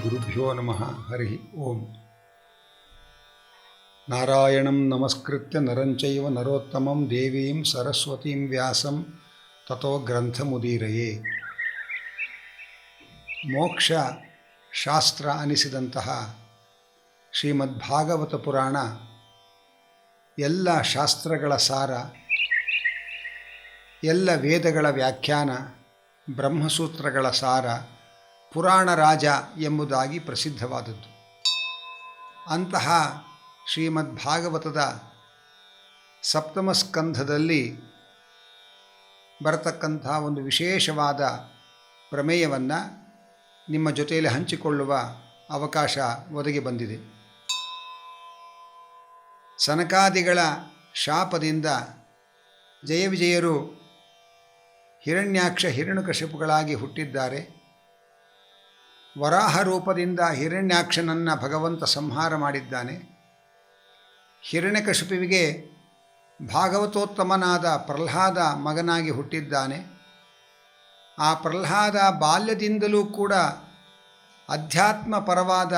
ಗುರುಭ್ಯೋ ನಮಃ. ಹರಿ ಓಂ. ನಾರಾಯಣಂ ನಮಸ್ಕೃತ್ಯ ನರಂಚೈವ ನರೋತ್ತಮಂ ದೇವೀಂ ಸರಸ್ವತೀಂ ವ್ಯಾಸಂ ತಥೋ ಗ್ರಂಥಮುದೀರಯೇ. ಮೋಕ್ಷ ಶಾಸ್ತ್ರ ಅನಿಸಿದಂತಹ ಶ್ರೀಮದ್ಭಾಗವತ ಪುರಾಣ ಎಲ್ಲ ಶಾಸ್ತ್ರಗಳ ಸಾರ, ಎಲ್ಲ ವೇದಗಳ ವ್ಯಾಖ್ಯಾನ, ಬ್ರಹ್ಮಸೂತ್ರಗಳ ಸಾರ, ಪುರಾಣ ರಾಜ ಎಂಬುದಾಗಿ ಪ್ರಸಿದ್ಧವಾದದ್ದು. ಅಂತಹ ಶ್ರೀಮದ್ಭಾಗವತದ ಸಪ್ತಮ ಸ್ಕಂಧದಲ್ಲಿ ಬರತಕ್ಕಂಥ ಒಂದು ವಿಶೇಷವಾದ ಪ್ರಮೇಯವನ್ನು ನಿಮ್ಮ ಜೊತೆಯಲ್ಲಿ ಹಂಚಿಕೊಳ್ಳುವ ಅವಕಾಶ ಒದಗಿ ಬಂದಿದೆ. ಸನಕಾದಿಗಳ ಶಾಪದಿಂದ ಜಯವಿಜಯರು ಹಿರಣ್ಯಾಕ್ಷ ಹಿರಣ್ಯಕಶಿಪುಗಳಾಗಿ ಹುಟ್ಟಿದ್ದಾರೆ. ವರಾಹ ರೂಪದಿಂದ ಹಿರಣ್ಯಾಕ್ಷನನ್ನು ಭಗವಂತ ಸಂಹಾರ ಮಾಡಿದ್ದಾನೆ. ಹಿರಣ್ಯಕಶಿಪುವಿಗೆ ಭಾಗವತೋತ್ತಮನಾದ ಪ್ರಹ್ಲಾದ ಮಗನಾಗಿ ಹುಟ್ಟಿದ್ದಾನೆ. ಆ ಪ್ರಹ್ಲಾದ ಬಾಲ್ಯದಿಂದಲೂ ಕೂಡ ಅಧ್ಯಾತ್ಮ ಪರವಾದ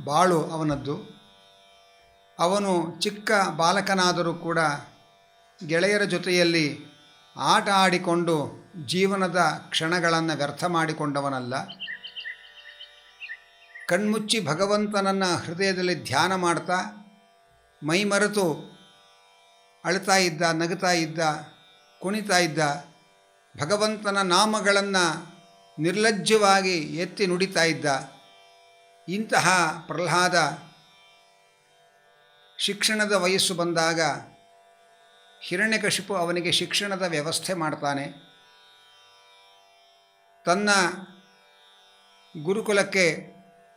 ಬಾಳು ಅವನದ್ದು. ಅವನು ಚಿಕ್ಕ ಬಾಲಕನಾದರೂ ಕೂಡ ಗೆಳೆಯರ ಜೊತೆಯಲ್ಲಿ ಆಟ ಆಡಿಕೊಂಡು ಜೀವನದ ಕ್ಷಣಗಳನ್ನು ವ್ಯರ್ಥ ಮಾಡಿಕೊಂಡವನಲ್ಲ. ಕಣ್ಮುಚ್ಚಿ ಭಗವಂತನನ್ನು ಹೃದಯದಲ್ಲಿ ಧ್ಯಾನ ಮಾಡ್ತಾ ಮೈಮರೆತು ಅಳ್ತಾ ಇದ್ದ, ನಗುತ್ತಾ ಇದ್ದ, ಕುಣಿತಾ ಇದ್ದ. ಭಗವಂತನ ನಾಮಗಳನ್ನು ನಿರ್ಲಜ್ಜವಾಗಿ ಎತ್ತಿ ನುಡಿತಾ ಇದ್ದ. ಇಂತಹ ಪ್ರಹ್ಲಾದ ಶಿಕ್ಷಣದ ವಯಸ್ಸು ಬಂದಾಗ ಹಿರಣ್ಯಕಶಿಪು ಅವನಿಗೆ ಶಿಕ್ಷಣದ ವ್ಯವಸ್ಥೆ ಮಾಡ್ತಾನೆ. ತನ್ನ ಗುರುಕುಲಕ್ಕೆ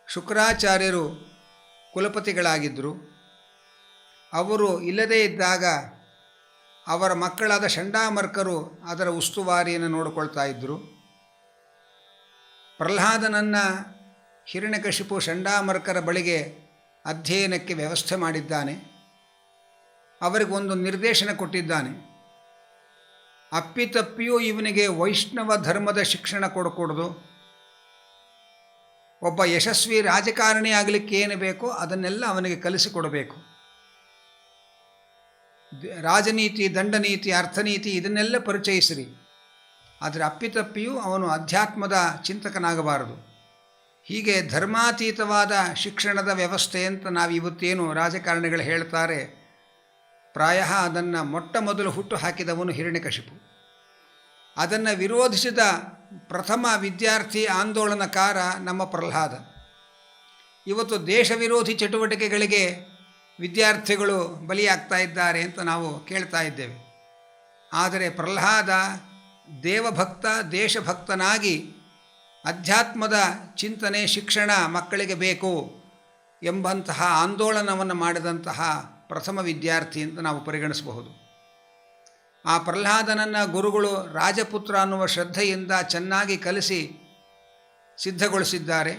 ಶುಕ್ರಾಚಾರ್ಯರು ಕುಲಪತಿಗಳಾಗಿದ್ದರು. ಅವರು ಇಲ್ಲದೇ ಇದ್ದಾಗ ಅವರ ಮಕ್ಕಳಾದ ಷಂಡಾಮರ್ಕರು ಅದರ ಉಸ್ತುವಾರಿಯನ್ನು ನೋಡಿಕೊಳ್ತಾ ಇದ್ದರು. ಪ್ರಹ್ಲಾದನನ್ನು ಹಿರಣ್ಯಕಶಿಪು ಷಂಡಾಮರ್ಕರ ಬಳಿಗೆ ಅಧ್ಯಯನಕ್ಕೆ ವ್ಯವಸ್ಥೆ ಮಾಡಿದ್ದಾನೆ. ಅವರಿಗೊಂದು ನಿರ್ದೇಶನ ಕೊಟ್ಟಿದ್ದಾನೆ. ಅಪ್ಪಿತಪ್ಪಿಯೂ ಇವನಿಗೆ ವೈಷ್ಣವ ಧರ್ಮದ ಶಿಕ್ಷಣ ಕೊಡಕೂಡದು. ಒಬ್ಬ ಯಶಸ್ವಿ ರಾಜಕಾರಣಿ ಆಗಲಿಕ್ಕೆ ಏನು ಬೇಕೋ ಅದನ್ನೆಲ್ಲ ಅವನಿಗೆ ಕಲಿಸಿಕೊಡಬೇಕು. ರಾಜನೀತಿ, ದಂಡನೀತಿ, ಅರ್ಥನೀತಿ ಇದನ್ನೆಲ್ಲ ಪರಿಚಯಿಸಿರಿ. ಆದರೆ ಅಪ್ಪಿತಪ್ಪಿಯೂ ಅವನು ಅಧ್ಯಾತ್ಮದ ಚಿಂತಕನಾಗಬಾರದು. ಹೀಗೆ ಧರ್ಮಾತೀತವಾದ ಶಿಕ್ಷಣದ ವ್ಯವಸ್ಥೆ ಅಂತ ನಾವು ಇವತ್ತೇನು ರಾಜಕಾರಣಿಗಳು ಹೇಳ್ತಾರೆ, ಪ್ರಾಯ ಅದನ್ನು ಮೊಟ್ಟ ಮೊದಲು ಹುಟ್ಟು ಹಾಕಿದವನು ಹಿರಣ್ಯಕಶಿಪು. ಅದನ್ನು ವಿರೋಧಿಸಿದ ಪ್ರಥಮ ವಿದ್ಯಾರ್ಥಿ ಆಂದೋಲನಕಾರ ನಮ್ಮ ಪ್ರಹ್ಲಾದ. ಇವತ್ತು ದೇಶ ವಿರೋಧಿ ಚಟುವಟಿಕೆಗಳಿಗೆ ವಿದ್ಯಾರ್ಥಿಗಳು ಬಲಿಯಾಗ್ತಾ ಇದ್ದಾರೆ ಅಂತ ನಾವು ಕೇಳ್ತಾ ಇದ್ದೇವೆ. ಆದರೆ ಪ್ರಹ್ಲಾದ ದೇವಭಕ್ತ, ದೇಶಭಕ್ತನಾಗಿ ಅಧ್ಯಾತ್ಮದ ಚಿಂತನೆ, ಶಿಕ್ಷಣ ಮಕ್ಕಳಿಗೆ ಬೇಕು ಎಂಬಂತಹ ಆಂದೋಲನವನ್ನು ಮಾಡಿದಂತಹ ಪ್ರಥಮ ವಿದ್ಯಾರ್ಥಿ ಅಂತ ನಾವು ಪರಿಗಣಿಸಬಹುದು. ಆ ಪ್ರಹ್ಲಾದನನ್ನು ಗುರುಗಳು ರಾಜಪುತ್ರ ಅನ್ನುವ ಶ್ರದ್ಧೆಯಿಂದ ಚೆನ್ನಾಗಿ ಕಲಿಸಿ ಸಿದ್ಧಗೊಳಿಸಿದ್ದಾರೆ.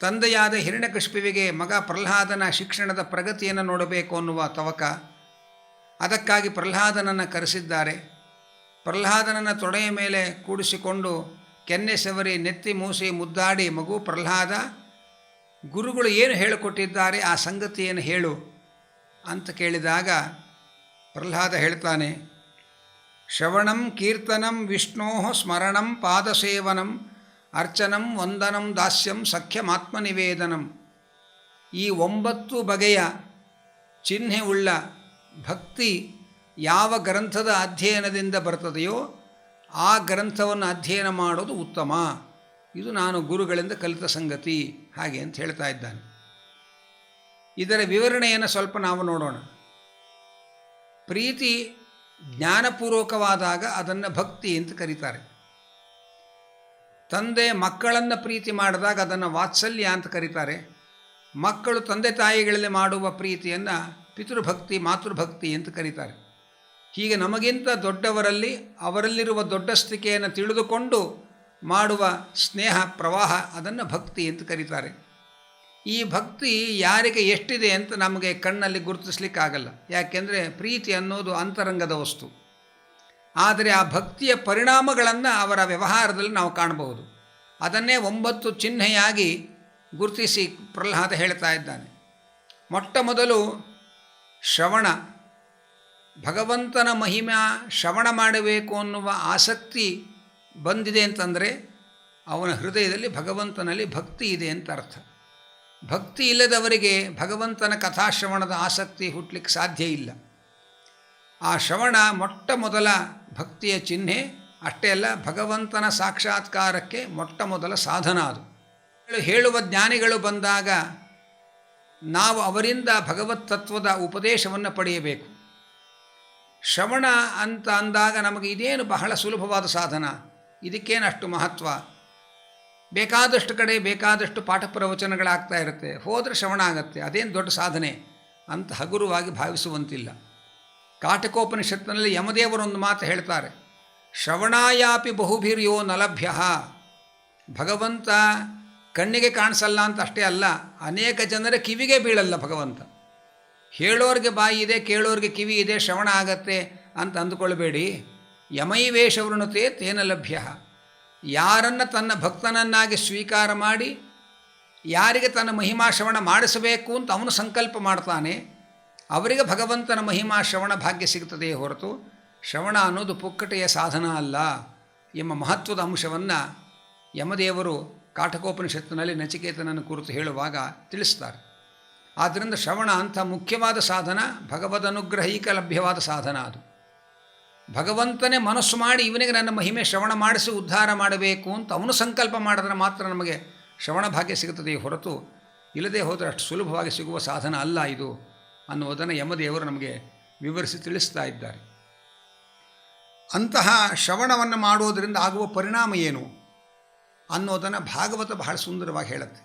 ತಂದೆಯಾದ ಹಿರಣ್ಯಕಶಿಪುವಿಗೆ ಮಗ ಪ್ರಹ್ಲಾದನ ಶಿಕ್ಷಣದ ಪ್ರಗತಿಯನ್ನು ನೋಡಬೇಕು ಅನ್ನುವ ತವಕ. ಅದಕ್ಕಾಗಿ ಪ್ರಹ್ಲಾದನನ್ನು ಕರೆಸಿದ್ದಾರೆ. ಪ್ರಹ್ಲಾದನನ್ನು ತೊಡೆಯ ಮೇಲೆ ಕೂಡಿಸಿಕೊಂಡು ಕೆನ್ನೆ ಸವರಿ ನೆತ್ತಿ ಮೂಸಿ ಮುದ್ದಾಡಿ, ಮಗು ಪ್ರಹ್ಲಾದ, ಗುರುಗಳು ಏನು ಹೇಳಿಕೊಟ್ಟಿದ್ದಾರೆ ಆ ಸಂಗತಿಯನ್ನು ಹೇಳು ಅಂತ ಕೇಳಿದಾಗ ಪ್ರಹ್ಲಾದ ಹೇಳ್ತಾನೆ, ಶ್ರವಣಂ ಕೀರ್ತನಂ ವಿಷ್ಣೋ ಸ್ಮರಣಂ ಪಾದಸೇವನಂ ಅರ್ಚನಂ ವಂದನಂ ದಾಸ್ಯಂ ಸಖ್ಯಮಾತ್ಮನಿವೇದನಂ. ಈ 9 ಬಗೆಯ ಚಿಹ್ನೆ ಉಳ್ಳ ಭಕ್ತಿ ಯಾವ ಗ್ರಂಥದ ಅಧ್ಯಯನದಿಂದ ಬರ್ತದೆಯೋ ಆ ಗ್ರಂಥವನ್ನು ಅಧ್ಯಯನ ಮಾಡೋದು ಉತ್ತಮ. ಇದು ನಾನು ಗುರುಗಳಿಂದ ಕಲಿತ ಸಂಗತಿ ಹಾಗೆ ಅಂತ ಹೇಳ್ತಾ ಇದ್ದಾನೆ. ಇದರ ವಿವರಣೆಯನ್ನು ಸ್ವಲ್ಪ ನಾವು ನೋಡೋಣ. ಪ್ರೀತಿ ಜ್ಞಾನಪೂರ್ವಕವಾದಾಗ ಅದನ್ನು ಭಕ್ತಿ ಅಂತ ಕರೀತಾರೆ. ತಂದೆ ಮಕ್ಕಳನ್ನು ಪ್ರೀತಿ ಮಾಡಿದಾಗ ಅದನ್ನು ವಾತ್ಸಲ್ಯ ಅಂತ ಕರೀತಾರೆ. ಮಕ್ಕಳು ತಂದೆ ತಾಯಿಗಳಲ್ಲಿ ಮಾಡುವ ಪ್ರೀತಿಯನ್ನು ಪಿತೃಭಕ್ತಿ, ಮಾತೃಭಕ್ತಿ ಅಂತ ಕರೀತಾರೆ. ಹೀಗೆ ನಮಗಿಂತ ದೊಡ್ಡವರಲ್ಲಿ ಅವರಲ್ಲಿರುವ ದೊಡ್ಡಸ್ತಿಕೆಯನ್ನು ತಿಳಿದುಕೊಂಡು ಮಾಡುವ ಸ್ನೇಹ ಪ್ರವಾಹ ಅದನ್ನು ಭಕ್ತಿ ಅಂತ ಕರೀತಾರೆ. ಈ ಭಕ್ತಿ ಯಾರಿಗೆ ಎಷ್ಟಿದೆ ಅಂತ ನಮಗೆ ಕಣ್ಣಲ್ಲಿ ಗುರುತಿಸ್ಲಿಕ್ಕಾಗಲ್ಲ. ಯಾಕೆಂದರೆ ಪ್ರೀತಿ ಅನ್ನೋದು ಅಂತರಂಗದ ವಸ್ತು. ಆದರೆ ಆ ಭಕ್ತಿಯ ಪರಿಣಾಮಗಳನ್ನು ಅವರ ವ್ಯವಹಾರದಲ್ಲಿ ನಾವು ಕಾಣಬಹುದು. ಅದನ್ನೇ 9 ಚಿಹ್ನೆಯಾಗಿ ಗುರುತಿಸಿ ಪ್ರಹ್ಲಾದ ಹೇಳ್ತಾ ಇದ್ದಾನೆ. ಮೊಟ್ಟ ಮೊದಲು ಶ್ರವಣ, ಭಗವಂತನ ಮಹಿಮೆ ಶ್ರವಣ ಮಾಡಬೇಕು ಅನ್ನುವ ಆಸಕ್ತಿ ಬಂದಿದೆ ಅಂತಂದರೆ ಅವನ ಹೃದಯದಲ್ಲಿ ಭಗವಂತನಲ್ಲಿ ಭಕ್ತಿ ಇದೆ ಅಂತ ಅರ್ಥ. ಭಕ್ತಿ ಇಲ್ಲದವರಿಗೆ ಭಗವಂತನ ಕಥಾಶ್ರವಣದ ಆಸಕ್ತಿ ಹುಟ್ಟಲಿಕ್ಕೆ ಸಾಧ್ಯ ಇಲ್ಲ. ಆ ಶ್ರವಣ ಮೊಟ್ಟ ಮೊದಲ ಭಕ್ತಿಯ ಚಿಹ್ನೆ. ಅಷ್ಟೇ ಅಲ್ಲ, ಭಗವಂತನ ಸಾಕ್ಷಾತ್ಕಾರಕ್ಕೆ ಮೊಟ್ಟ ಮೊದಲ ಸಾಧನ ಅದು. ಹೇಳುವ ಜ್ಞಾನಿಗಳು ಬಂದಾಗ ನಾವು ಅವರಿಂದ ಭಗವತ್ ತತ್ವದ ಉಪದೇಶವನ್ನು ಪಡೆಯಬೇಕು. ಶ್ರವಣ ಅಂತ ಅಂದಾಗ ನಮಗೆ ಇದೇನು ಬಹಳ ಸುಲಭವಾದ ಸಾಧನ, ಇದಕ್ಕೇನು ಅಷ್ಟು ಮಹತ್ವ, ಬೇಕಾದಷ್ಟು ಕಡೆ ಬೇಕಾದಷ್ಟು ಪಾಠ ಪ್ರವಚನಗಳಾಗ್ತಾ ಇರುತ್ತೆ, ಹೋದರೆ ಶ್ರವಣ ಆಗತ್ತೆ, ಅದೇನು ದೊಡ್ಡ ಸಾಧನೆ ಅಂತ ಹಗುರವಾಗಿ ಭಾವಿಸುವಂತಿಲ್ಲ. ಕಾಟಕೋಪನಿಷತ್ತಿನಲ್ಲಿ ಯಮದೇವರೊಂದು ಮಾತು ಹೇಳ್ತಾರೆ, ಶ್ರವಣಾಯಾಪಿ ಬಹುಭಿರ್ಯೋ ನಲಭ್ಯ. ಭಗವಂತ ಕಣ್ಣಿಗೆ ಕಾಣಿಸಲ್ಲ ಅಂತ ಅಷ್ಟೇ ಅಲ್ಲ, ಅನೇಕ ಜನರ ಕಿವಿಗೆ ಬೀಳಲ್ಲ ಭಗವಂತ. ಹೇಳೋರಿಗೆ ಬಾಯಿ ಇದೆ, ಕೇಳೋರಿಗೆ ಕಿವಿ ಇದೆ, ಶ್ರವಣ ಆಗತ್ತೆ ಅಂತ ಅಂದುಕೊಳ್ಬೇಡಿ. ಯಮೈವೇಷವೃಣತೆ ತೇನ ಲಭ್ಯ. ಯಾರನ್ನು ತನ್ನ ಭಕ್ತನನ್ನಾಗಿ ಸ್ವೀಕಾರ ಮಾಡಿ ಯಾರಿಗೆ ತನ್ನ ಮಹಿಮಾ ಶ್ರವಣ ಮಾಡಿಸಬೇಕು ಅಂತ ಅವನು ಸಂಕಲ್ಪ ಮಾಡ್ತಾನೆ, ಅವರಿಗೆ ಭಗವಂತನ ಮಹಿಮಾ ಶ್ರವಣ ಭಾಗ್ಯ ಸಿಗ್ತದೆಯೇ ಹೊರತು ಶ್ರವಣ ಅನ್ನೋದು ಪುಕ್ಕಟೆಯ ಸಾಧನ ಅಲ್ಲ ಎಂಬ ಮಹತ್ವದ ಅಂಶವನ್ನು ಯಮದೇವರು ಕಾಟಕೋಪನಿಷತ್ತಿನಲ್ಲಿ ನಚಿಕೇತನನ್ನು ಕುರಿತು ಹೇಳುವಾಗ ತಿಳಿಸ್ತಾರೆ. ಆದ್ದರಿಂದ ಶ್ರವಣ ಅಂಥ ಮುಖ್ಯವಾದ ಸಾಧನ, ಭಗವದ್ ಅನುಗ್ರಹೈಕ ಲಭ್ಯವಾದ ಸಾಧನ. ಅದು ಭಗವಂತನೇ ಮನಸ್ಸು ಮಾಡಿ ಇವನಿಗೆ ನನ್ನ ಮಹಿಮೆ ಶ್ರವಣ ಮಾಡಿಸಿ ಉದ್ಧಾರ ಮಾಡಬೇಕು ಅಂತ ಅವನು ಸಂಕಲ್ಪ ಮಾಡಿದ್ರೆ ಮಾತ್ರ ನಮಗೆ ಶ್ರವಣ ಭಾಗ್ಯ ಸಿಗುತ್ತದೆ ಹೊರತು ಇಲ್ಲದೆ ಹೋದರೆ ಅಷ್ಟು ಸುಲಭವಾಗಿ ಸಿಗುವ ಸಾಧನ ಅಲ್ಲ ಇದು ಅನ್ನುವುದನ್ನು ಯಮದೇವರು ನಮಗೆ ವಿವರಿಸಿ ತಿಳಿಸ್ತಾ ಇದ್ದಾರೆ. ಅಂತಹ ಶ್ರವಣವನ್ನು ಮಾಡುವುದರಿಂದ ಆಗುವ ಪರಿಣಾಮ ಏನು ಅನ್ನೋದನ್ನು ಭಾಗವತ ಬಹಳ ಸುಂದರವಾಗಿ ಹೇಳುತ್ತೆ.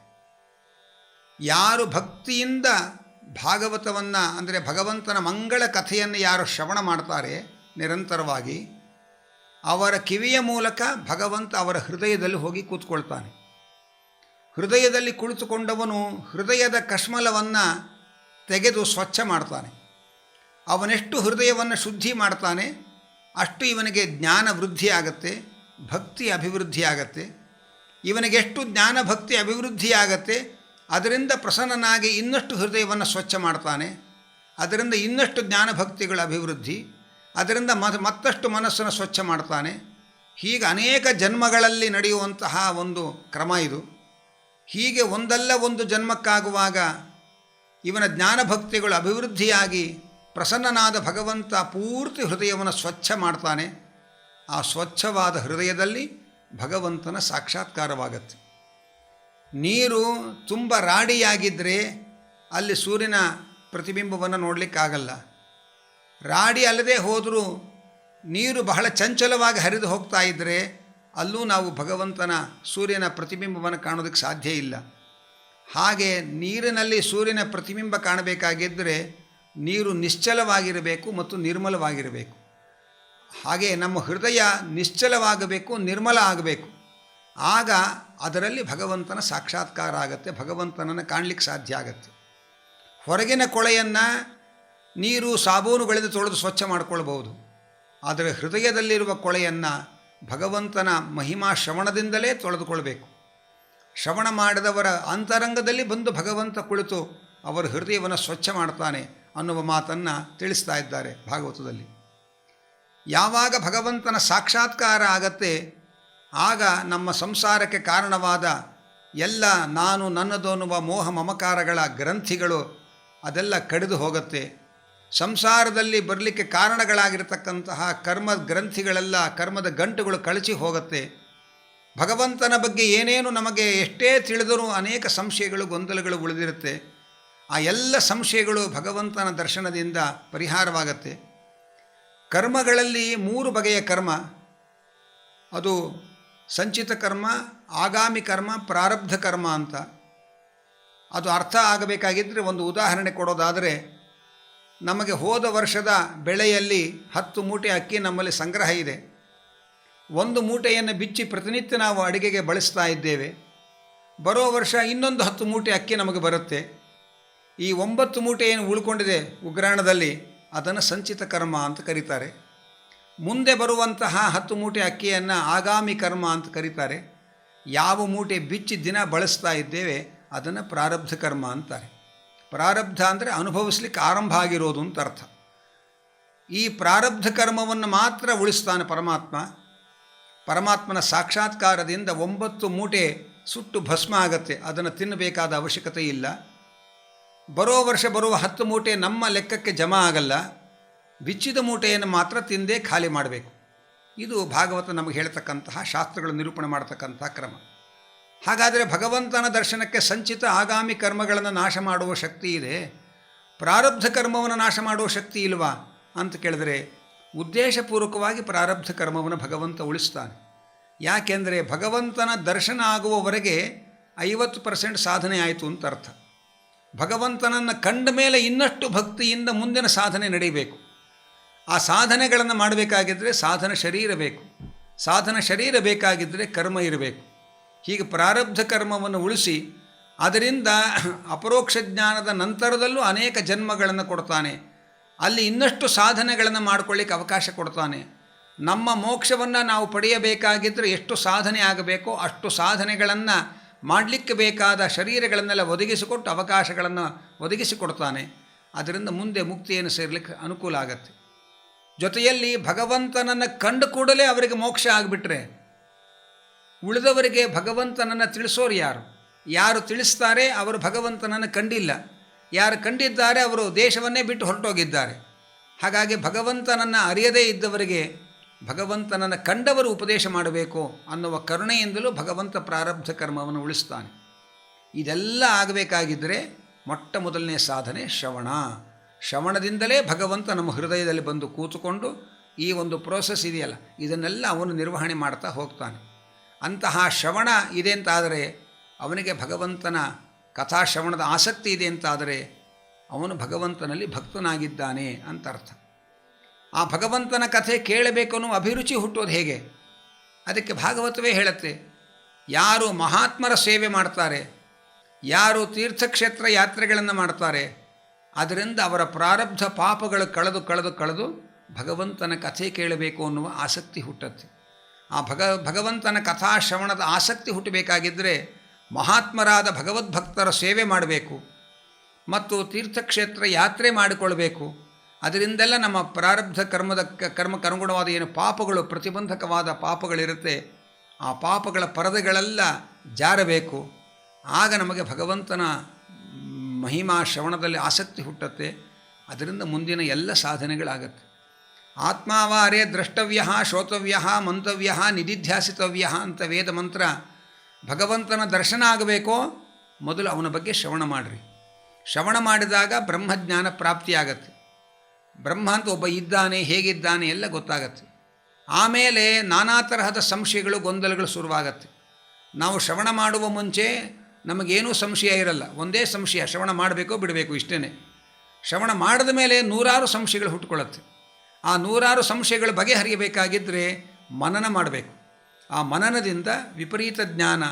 ಯಾರು ಭಕ್ತಿಯಿಂದ ಭಾಗವತವನ್ನು ಅಂದರೆ ಭಗವಂತನ ಮಂಗಳ ಕಥೆಯನ್ನು ಯಾರು ಶ್ರವಣ ಮಾಡ್ತಾರೆ ನಿರಂತರವಾಗಿ, ಅವರ ಕಿವಿಯ ಮೂಲಕ ಭಗವಂತ ಅವರ ಹೃದಯದಲ್ಲಿ ಹೋಗಿ ಕೂತ್ಕೊಳ್ತಾನೆ. ಹೃದಯದಲ್ಲಿ ಕುಳಿತುಕೊಂಡವನು ಹೃದಯದ ಕಶ್ಮಲವನ್ನು ತೆಗೆದು ಸ್ವಚ್ಛ ಮಾಡ್ತಾನೆ. ಅವನೆಷ್ಟು ಹೃದಯವನ್ನು ಶುದ್ಧಿ ಮಾಡ್ತಾನೆ ಅಷ್ಟು ಇವನಿಗೆ ಜ್ಞಾನ ವೃದ್ಧಿ ಆಗತ್ತೆ, ಭಕ್ತಿ ಅಭಿವೃದ್ಧಿ ಆಗತ್ತೆ. ಇವನಿಗೆಷ್ಟು ಜ್ಞಾನ ಭಕ್ತಿ ಅಭಿವೃದ್ಧಿ ಆಗತ್ತೆ ಅದರಿಂದ ಪ್ರಸನ್ನನಾಗಿ ಇನ್ನಷ್ಟು ಹೃದಯವನ್ನು ಸ್ವಚ್ಛ ಮಾಡ್ತಾನೆ. ಅದರಿಂದ ಇನ್ನಷ್ಟು ಜ್ಞಾನ ಭಕ್ತಿಗಳ ಅಭಿವೃದ್ಧಿ, ಅದರಿಂದ ಮತ್ತಷ್ಟು ಮನಸ್ಸನ್ನು ಸ್ವಚ್ಛ ಮಾಡ್ತಾನೆ. ಹೀಗೆ ಅನೇಕ ಜನ್ಮಗಳಲ್ಲಿ ನಡೆಯುವಂತಹ ಒಂದು ಕ್ರಮ ಇದು. ಹೀಗೆ ಒಂದಲ್ಲ ಒಂದು ಜನ್ಮಕ್ಕಾಗುವಾಗ ಇವನ ಜ್ಞಾನಭಕ್ತಿಗಳು ಅಭಿವೃದ್ಧಿಯಾಗಿ ಪ್ರಸನ್ನನಾದ ಭಗವಂತ ಪೂರ್ತಿ ಹೃದಯವನ್ನು ಸ್ವಚ್ಛ ಮಾಡ್ತಾನೆ. ಆ ಸ್ವಚ್ಛವಾದ ಹೃದಯದಲ್ಲಿ ಭಗವಂತನ ಸಾಕ್ಷಾತ್ಕಾರವಾಗತ್ತೆ. ನೀರು ತುಂಬ ರಾಡಿಯಾಗಿದ್ದರೆ ಅಲ್ಲಿ ಸೂರ್ಯನ ಪ್ರತಿಬಿಂಬವನ್ನು ನೋಡಲಿಕ್ಕಾಗಲ್ಲ. ರಾಡಿ ಅಲ್ಲದೆ ಹೋದರೂ ನೀರು ಬಹಳ ಚಂಚಲವಾಗಿ ಹರಿದು ಹೋಗ್ತಾ ಇದ್ದರೆ ಅಲ್ಲೂ ನಾವು ಭಗವಂತನ ಸೂರ್ಯನ ಪ್ರತಿಬಿಂಬವನ್ನು ಕಾಣೋದಕ್ಕೆ ಸಾಧ್ಯ ಇಲ್ಲ. ಹಾಗೆ ನೀರಿನಲ್ಲಿ ಸೂರ್ಯನ ಪ್ರತಿಬಿಂಬ ಕಾಣಬೇಕಾಗಿದ್ದರೆ ನೀರು ನಿಶ್ಚಲವಾಗಿರಬೇಕು ಮತ್ತು ನಿರ್ಮಲವಾಗಿರಬೇಕು. ಹಾಗೆ ನಮ್ಮ ಹೃದಯ ನಿಶ್ಚಲವಾಗಬೇಕು, ನಿರ್ಮಲ ಆಗಬೇಕು. ಆಗ ಅದರಲ್ಲಿ ಭಗವಂತನ ಸಾಕ್ಷಾತ್ಕಾರ ಆಗತ್ತೆ, ಭಗವಂತನನ್ನು ಕಾಣಲಿಕ್ಕೆ ಸಾಧ್ಯ ಆಗತ್ತೆ. ಹೊರಗಿನ ಕೊಳೆಯನ್ನು ನೀರು ಸಾಬೂನುಗಳಿಂದ ತೊಳೆದು ಸ್ವಚ್ಛ ಮಾಡಿಕೊಳ್ಬಹುದು, ಆದರೆ ಹೃದಯದಲ್ಲಿರುವ ಕೊಳೆಯನ್ನು ಭಗವಂತನ ಮಹಿಮಾ ಶ್ರವಣದಿಂದಲೇ ತೊಳೆದುಕೊಳ್ಬೇಕು. ಶ್ರವಣ ಮಾಡಿದವರ ಅಂತರಂಗದಲ್ಲಿ ಬಂದು ಭಗವಂತ ಕುಳಿತು ಅವರ ಹೃದಯವನ್ನು ಸ್ವಚ್ಛ ಮಾಡ್ತಾನೆ ಅನ್ನುವ ಮಾತನ್ನು ತಿಳಿಸ್ತಾ ಇದ್ದಾರೆ ಭಾಗವತದಲ್ಲಿ. ಯಾವಾಗ ಭಗವಂತನ ಸಾಕ್ಷಾತ್ಕಾರ ಆಗತ್ತೆ ಆಗ ನಮ್ಮ ಸಂಸಾರಕ್ಕೆ ಕಾರಣವಾದ ಎಲ್ಲ ನಾನು ನನ್ನದು ಅನ್ನುವ ಮೋಹ ಮಮಕಾರಗಳ ಗ್ರಂಥಿಗಳು ಅದೆಲ್ಲ ಕಡಿದು ಹೋಗುತ್ತೆ. ಸಂಸಾರದಲ್ಲಿ ಬರಲಿಕ್ಕೆ ಕಾರಣಗಳಾಗಿರತಕ್ಕಂತಹ ಕರ್ಮ ಗ್ರಂಥಿಗಳೆಲ್ಲ, ಕರ್ಮದ ಗಂಟುಗಳು ಕಳಚಿ ಹೋಗುತ್ತೆ. ಭಗವಂತನ ಬಗ್ಗೆ ಏನೇನು ನಮಗೆ ಎಷ್ಟೇ ತಿಳಿದರೂ ಅನೇಕ ಸಂಶಯಗಳು ಗೊಂದಲಗಳು ಉಳಿದಿರುತ್ತೆ. ಆ ಎಲ್ಲ ಸಂಶಯಗಳು ಭಗವಂತನ ದರ್ಶನದಿಂದ ಪರಿಹಾರವಾಗತ್ತೆ. ಕರ್ಮಗಳಲ್ಲಿ 3 ಬಗೆಯ ಕರ್ಮ, ಅದು ಸಂಚಿತ ಕರ್ಮ, ಆಗಾಮಿ ಕರ್ಮ, ಪ್ರಾರಬ್ಧ ಕರ್ಮ ಅಂತ. ಅದು ಅರ್ಥ ಆಗಬೇಕಾಗಿದ್ದರೆ ಒಂದು ಉದಾಹರಣೆ ಕೊಡೋದಾದರೆ, ನಮಗೆ ಹೋದ ವರ್ಷದ ಬೆಳೆಯಲ್ಲಿ 10 ಮೂಟೆ ಅಕ್ಕಿ ನಮ್ಮಲ್ಲಿ ಸಂಗ್ರಹ ಇದೆ. 1 ಮೂಟೆಯನ್ನು ಬಿಚ್ಚಿ ಪ್ರತಿನಿತ್ಯ ನಾವು ಅಡುಗೆಗೆ ಬಳಸ್ತಾ ಇದ್ದೇವೆ. ಬರೋ ವರ್ಷ ಇನ್ನೊಂದು 10 ಮೂಟೆ ಅಕ್ಕಿ ನಮಗೆ ಬರುತ್ತೆ. ಈ 9 ಮೂಟೆ ಏನು ಉಳ್ಕೊಂಡಿದೆ ಉಗ್ರಾಣದಲ್ಲಿ ಅದನ್ನು ಸಂಚಿತ ಕರ್ಮ ಅಂತ ಕರೀತಾರೆ. ಮುಂದೆ ಬರುವಂತಹ 10 ಮೂಟೆ ಅಕ್ಕಿಯನ್ನು ಆಗಾಮಿ ಕರ್ಮ ಅಂತ ಕರೀತಾರೆ. ಯಾವ ಮೂಟೆ ಬಿಚ್ಚಿ ದಿನ ಬಳಸ್ತಾ ಇದ್ದೇವೆ ಅದನ್ನು ಪ್ರಾರಬ್ಧ ಕರ್ಮ ಅಂತಾರೆ. ಪ್ರಾರಬ್ಧ ಅಂದರೆ ಅನುಭವಿಸ್ಲಿಕ್ಕೆ ಆರಂಭ ಆಗಿರೋದು ಅಂತ ಅರ್ಥ. ಈ ಪ್ರಾರಬ್ಧ ಕರ್ಮವನ್ನು ಮಾತ್ರ ಉಳಿಸ್ತಾನೆ ಪರಮಾತ್ಮ. ಪರಮಾತ್ಮನ ಸಾಕ್ಷಾತ್ಕಾರದಿಂದ 9 ಮೂಟೆ ಸುಟ್ಟು ಭಸ್ಮ ಆಗತ್ತೆ, ಅದನ್ನು ತಿನ್ನಬೇಕಾದ ಅವಶ್ಯಕತೆ ಇಲ್ಲ. ಬರೋ ವರ್ಷ ಬರುವ 10 ಮೂಟೆ ನಮ್ಮ ಲೆಕ್ಕಕ್ಕೆ ಜಮಾ ಆಗಲ್ಲ, ಬಿಚ್ಚಿದ ಮೂಟೆಯನ್ನು ಮಾತ್ರ ತಿಂದೇ ಖಾಲಿ ಮಾಡಬೇಕು. ಇದು ಭಾಗವತ ನಮಗೆ ಹೇಳ್ತಕ್ಕಂತಹ ಶಾಸ್ತ್ರಗಳು ನಿರೂಪಣೆ ಮಾಡತಕ್ಕಂತಹ ಕ್ರಮ. ಹಾಗಾದರೆ ಭಗವಂತನ ದರ್ಶನಕ್ಕೆ ಸಂಚಿತ ಆಗಾಮಿ ಕರ್ಮಗಳನ್ನು ನಾಶ ಮಾಡುವ ಶಕ್ತಿ ಇದೆ, ಪ್ರಾರಬ್ಧ ಕರ್ಮವನ್ನು ನಾಶ ಮಾಡುವ ಶಕ್ತಿ ಇಲ್ವಾ ಅಂತ ಕೇಳಿದರೆ, ಉದ್ದೇಶಪೂರ್ವಕವಾಗಿ ಪ್ರಾರಬ್ಧ ಕರ್ಮವನ್ನು ಭಗವಂತ ಉಳಿಸ್ತಾನೆ. ಯಾಕೆಂದರೆ ಭಗವಂತನ ದರ್ಶನ ಆಗುವವರೆಗೆ 50% ಸಾಧನೆ ಆಯಿತು ಅಂತ ಅರ್ಥ. ಭಗವಂತನನ್ನು ಕಂಡ ಮೇಲೆ ಇನ್ನಷ್ಟು ಭಕ್ತಿಯಿಂದ ಮುಂದಿನ ಸಾಧನೆ ನಡೀಬೇಕು. ಆ ಸಾಧನೆಗಳನ್ನು ಮಾಡಬೇಕಾಗಿದ್ದರೆ ಸಾಧನ ಶರೀರ ಬೇಕು, ಸಾಧನ ಶರೀರ ಬೇಕಾಗಿದ್ದರೆ ಕರ್ಮ ಇರಬೇಕು. ಹೀಗೆ ಪ್ರಾರಬ್ಧ ಕರ್ಮವನ್ನು ಉಳಿಸಿ ಅದರಿಂದ ಅಪರೋಕ್ಷ ಜ್ಞಾನದ ನಂತರದಲ್ಲೂ ಅನೇಕ ಜನ್ಮಗಳನ್ನು ಕೊಡ್ತಾನೆ. ಅಲ್ಲಿ ಇನ್ನಷ್ಟು ಸಾಧನೆಗಳನ್ನು ಮಾಡಿಕೊಳ್ಳಿಕ್ಕೆ ಅವಕಾಶ ಕೊಡ್ತಾನೆ. ನಮ್ಮ ಮೋಕ್ಷವನ್ನು ನಾವು ಪಡೆಯಬೇಕಾಗಿದ್ದರೆ ಎಷ್ಟು ಸಾಧನೆ ಆಗಬೇಕೋ ಅಷ್ಟು ಸಾಧನೆಗಳನ್ನು ಮಾಡಲಿಕ್ಕೆ ಬೇಕಾದ ಶರೀರಗಳನ್ನೆಲ್ಲ ಒದಗಿಸಿಕೊಟ್ಟು ಅವಕಾಶಗಳನ್ನು ಒದಗಿಸಿಕೊಡ್ತಾನೆ. ಅದರಿಂದ ಮುಂದೆ ಮುಕ್ತಿಯನ್ನು ಸೇರಲಿಕ್ಕೆ ಅನುಕೂಲ ಆಗತ್ತೆ. ಜೊತೆಯಲ್ಲಿ ಭಗವಂತನನ್ನು ಕಂಡು ಕೂಡಲೇ ಅವರಿಗೆ ಮೋಕ್ಷ ಆಗಿಬಿಟ್ರೆ ಉಳಿದವರಿಗೆ ಭಗವಂತನನ್ನು ತಿಳಿಸೋರು ಯಾರು? ಯಾರು ತಿಳಿಸ್ತಾರೆ ಅವರು ಭಗವಂತನನ್ನು ಕಂಡಿಲ್ಲ, ಯಾರು ಕಂಡಿದ್ದಾರೆ ಅವರು ದೇಶವನ್ನೇ ಬಿಟ್ಟು ಹೊರಟೋಗಿದ್ದಾರೆ. ಹಾಗಾಗಿ ಭಗವಂತನನ್ನು ಅರಿಯದೇ ಇದ್ದವರಿಗೆ ಭಗವಂತನನ್ನು ಕಂಡವರು ಉಪದೇಶ ಮಾಡಬೇಕು ಅನ್ನುವ ಕರುಣೆಯಿಂದಲೂ ಭಗವಂತ ಪ್ರಾರಬ್ಧ ಕರ್ಮವನ್ನು ಉಳಿಸ್ತಾನೆ. ಇದೆಲ್ಲ ಆಗಬೇಕಾಗಿದ್ದರೆ ಮೊಟ್ಟ ಮೊದಲನೇ ಸಾಧನೆ ಶ್ರವಣ. ಶ್ರವಣದಿಂದಲೇ ಭಗವಂತ ನಮ್ಮ ಹೃದಯದಲ್ಲಿ ಬಂದು ಕೂತುಕೊಂಡು ಈ ಒಂದು ಪ್ರೋಸೆಸ್ ಇದೆಯಲ್ಲ ಇದನ್ನೆಲ್ಲ ಅವನು ನಿರ್ವಹಣೆ ಮಾಡ್ತಾ ಹೋಗ್ತಾನೆ. ಅಂತಹ ಶ್ರವಣ ಇದೆ ಅಂತಾದರೆ, ಅವನಿಗೆ ಭಗವಂತನ ಕಥಾಶ್ರವಣದ ಆಸಕ್ತಿ ಇದೆ ಅಂತಾದರೆ ಅವನು ಭಗವಂತನಲ್ಲಿ ಭಕ್ತನಾಗಿದ್ದಾನೆ ಅಂತ ಅರ್ಥ. ಆ ಭಗವಂತನ ಕಥೆ ಕೇಳಬೇಕು ಅನ್ನೋ ಅಭಿರುಚಿ ಹುಟ್ಟೋದು ಹೇಗೆ? ಅದಕ್ಕೆ ಭಾಗವತವೇ ಹೇಳುತ್ತೆ, ಯಾರು ಮಹಾತ್ಮರ ಸೇವೆ ಮಾಡ್ತಾರೆ, ಯಾರು ತೀರ್ಥಕ್ಷೇತ್ರ ಯಾತ್ರೆಗಳನ್ನು ಮಾಡ್ತಾರೆ, ಅದರಿಂದ ಅವರ ಪ್ರಾರಬ್ಧ ಪಾಪಗಳು ಕಳೆದು ಭಗವಂತನ ಕಥೆ ಕೇಳಬೇಕು ಅನ್ನುವ ಆಸಕ್ತಿ ಹುಟ್ಟುತ್ತೆ. ಆ ಭಗವಂತನ ಕಥಾಶ್ರವಣದ ಆಸಕ್ತಿ ಹುಟ್ಟಬೇಕಾಗಿದ್ದರೆ ಮಹಾತ್ಮರಾದ ಭಗವದ್ಭಕ್ತರ ಸೇವೆ ಮಾಡಬೇಕು ಮತ್ತು ತೀರ್ಥಕ್ಷೇತ್ರ ಯಾತ್ರೆ ಮಾಡಿಕೊಳ್ಬೇಕು. ಅದರಿಂದೆಲ್ಲ ನಮ್ಮ ಪ್ರಾರಬ್ಧ ಕರ್ಮಕ್ಕನುಗುಣವಾದ ಏನು ಪಾಪಗಳು, ಪ್ರತಿಬಂಧಕವಾದ ಪಾಪಗಳಿರುತ್ತೆ, ಆ ಪಾಪಗಳ ಪರದೆಗಳೆಲ್ಲ ಜಾರಬೇಕು. ಆಗ ನಮಗೆ ಭಗವಂತನ ಮಹಿಮಾ ಶ್ರವಣದಲ್ಲಿ ಆಸಕ್ತಿ ಹುಟ್ಟುತ್ತೆ. ಅದರಿಂದ ಮುಂದಿನ ಎಲ್ಲ ಸಾಧನೆಗಳಾಗತ್ತೆ. ಆತ್ಮಾವಾರೇ ದ್ರಷ್ಟವ್ಯ ಶ್ರೋತವ್ಯ ಮಂತವ್ಯ ನಿಧಿಧ್ಯಾಸಿತವ್ಯ ಅಂತ ವೇದ ಮಂತ್ರ. ಭಗವಂತನ ದರ್ಶನ ಆಗಬೇಕೋ ಮೊದಲು ಅವನ ಬಗ್ಗೆ ಶ್ರವಣ ಮಾಡಿರಿ. ಶ್ರವಣ ಮಾಡಿದಾಗ ಬ್ರಹ್ಮಜ್ಞಾನ ಪ್ರಾಪ್ತಿಯಾಗತ್ತೆ. ಬ್ರಹ್ಮ ಅಂತ ಒಬ್ಬ ಇದ್ದಾನೆ, ಹೇಗಿದ್ದಾನೆ ಎಲ್ಲ ಗೊತ್ತಾಗತ್ತೆ. ಆಮೇಲೆ ನಾನಾ ತರಹದ ಸಂಶಯಗಳು, ಗೊಂದಲಗಳು ಶುರುವಾಗತ್ತೆ. ನಾವು ಶ್ರವಣ ಮಾಡುವ ಮುಂಚೆ ನಮಗೇನೂ ಸಂಶಯ ಇರಲ್ಲ, ಒಂದೇ ಸಂಶಯ, ಶ್ರವಣ ಮಾಡಬೇಕೋ ಬಿಡಬೇಕು, ಇಷ್ಟೇ. ಶ್ರವಣ ಮಾಡಿದ ಮೇಲೆ ನೂರಾರು ಸಂಶಯಗಳು ಹುಟ್ಟುಕೊಳ್ಳುತ್ತೆ. ಆ ನೂರಾರು ಸಂಶಯಗಳು ಬಗೆಹರಿಯಬೇಕಾಗಿದ್ದರೆ ಮನನ ಮಾಡಬೇಕು. ಆ ಮನನದಿಂದ ವಿಪರೀತ ಜ್ಞಾನ,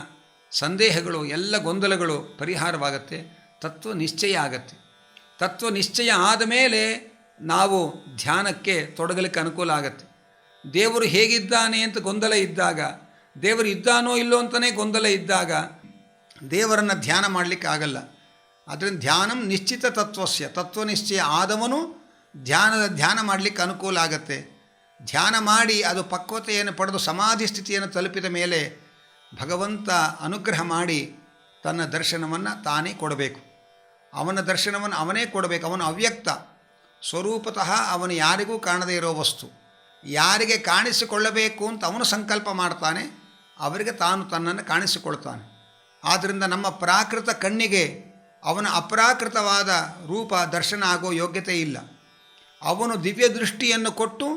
ಸಂದೇಹಗಳು, ಎಲ್ಲ ಗೊಂದಲಗಳು ಪರಿಹಾರವಾಗತ್ತೆ. ತತ್ವ ನಿಶ್ಚಯ ಆಗತ್ತೆ. ತತ್ವ ನಿಶ್ಚಯ ಆದ ಮೇಲೆ ನಾವು ಧ್ಯಾನಕ್ಕೆ ತೊಡಗಲಿಕ್ಕೆ ಅನುಕೂಲ ಆಗತ್ತೆ. ದೇವರು ಹೇಗಿದ್ದಾನೆ ಅಂತ ಗೊಂದಲ ಇದ್ದಾಗ, ದೇವರು ಇದ್ದಾನೋ ಇಲ್ಲೋ ಅಂತಲೇ ಗೊಂದಲ ಇದ್ದಾಗ ದೇವರನ್ನು ಧ್ಯಾನ ಮಾಡಲಿಕ್ಕೆ ಆಗಲ್ಲ. ಅದರಿಂದ ಧ್ಯಾನಂ ನಿಶ್ಚಿತ ತತ್ವಸ್ಯ, ತತ್ವನಿಶ್ಚಯ ಆದವನು ಧ್ಯಾನ ಮಾಡಲಿಕ್ಕೆ ಅನುಕೂಲ ಆಗತ್ತೆ. ಧ್ಯಾನ ಮಾಡಿ ಅದು ಪಕ್ವತೆಯನ್ನು ಪಡೆದು ಸಮಾಧಿ ಸ್ಥಿತಿಯನ್ನು ತಲುಪಿದ ಮೇಲೆ ಭಗವಂತ ಅನುಗ್ರಹ ಮಾಡಿ ತನ್ನ ದರ್ಶನವನ್ನು ತಾನೇ ಕೊಡಬೇಕು. ಅವನ ದರ್ಶನವನ್ನು ಅವನೇ ಕೊಡಬೇಕು. ಅವನು ಅವ್ಯಕ್ತ ಸ್ವರೂಪತಃ, ಅವನು ಯಾರಿಗೂ ಕಾಣದೇ ಇರೋ ವಸ್ತು. ಯಾರಿಗೆ ಕಾಣಿಸಿಕೊಳ್ಳಬೇಕು ಅಂತ ಅವನು ಸಂಕಲ್ಪ ಮಾಡ್ತಾನೆ, ಅವರಿಗೆ ತಾನು ತನ್ನನ್ನು ಕಾಣಿಸಿಕೊಳ್ತಾನೆ. ಆದ್ದರಿಂದ ನಮ್ಮ ಪ್ರಾಕೃತ ಕಣ್ಣಿಗೆ ಅವನ ಅಪ್ರಾಕೃತವಾದ ರೂಪ ದರ್ಶನ ಆಗೋ ಯೋಗ್ಯತೆ ಇಲ್ಲ. ಅವನು ದಿವ್ಯ ದೃಷ್ಟಿಯನ್ನು ಕೊಟ್ಟು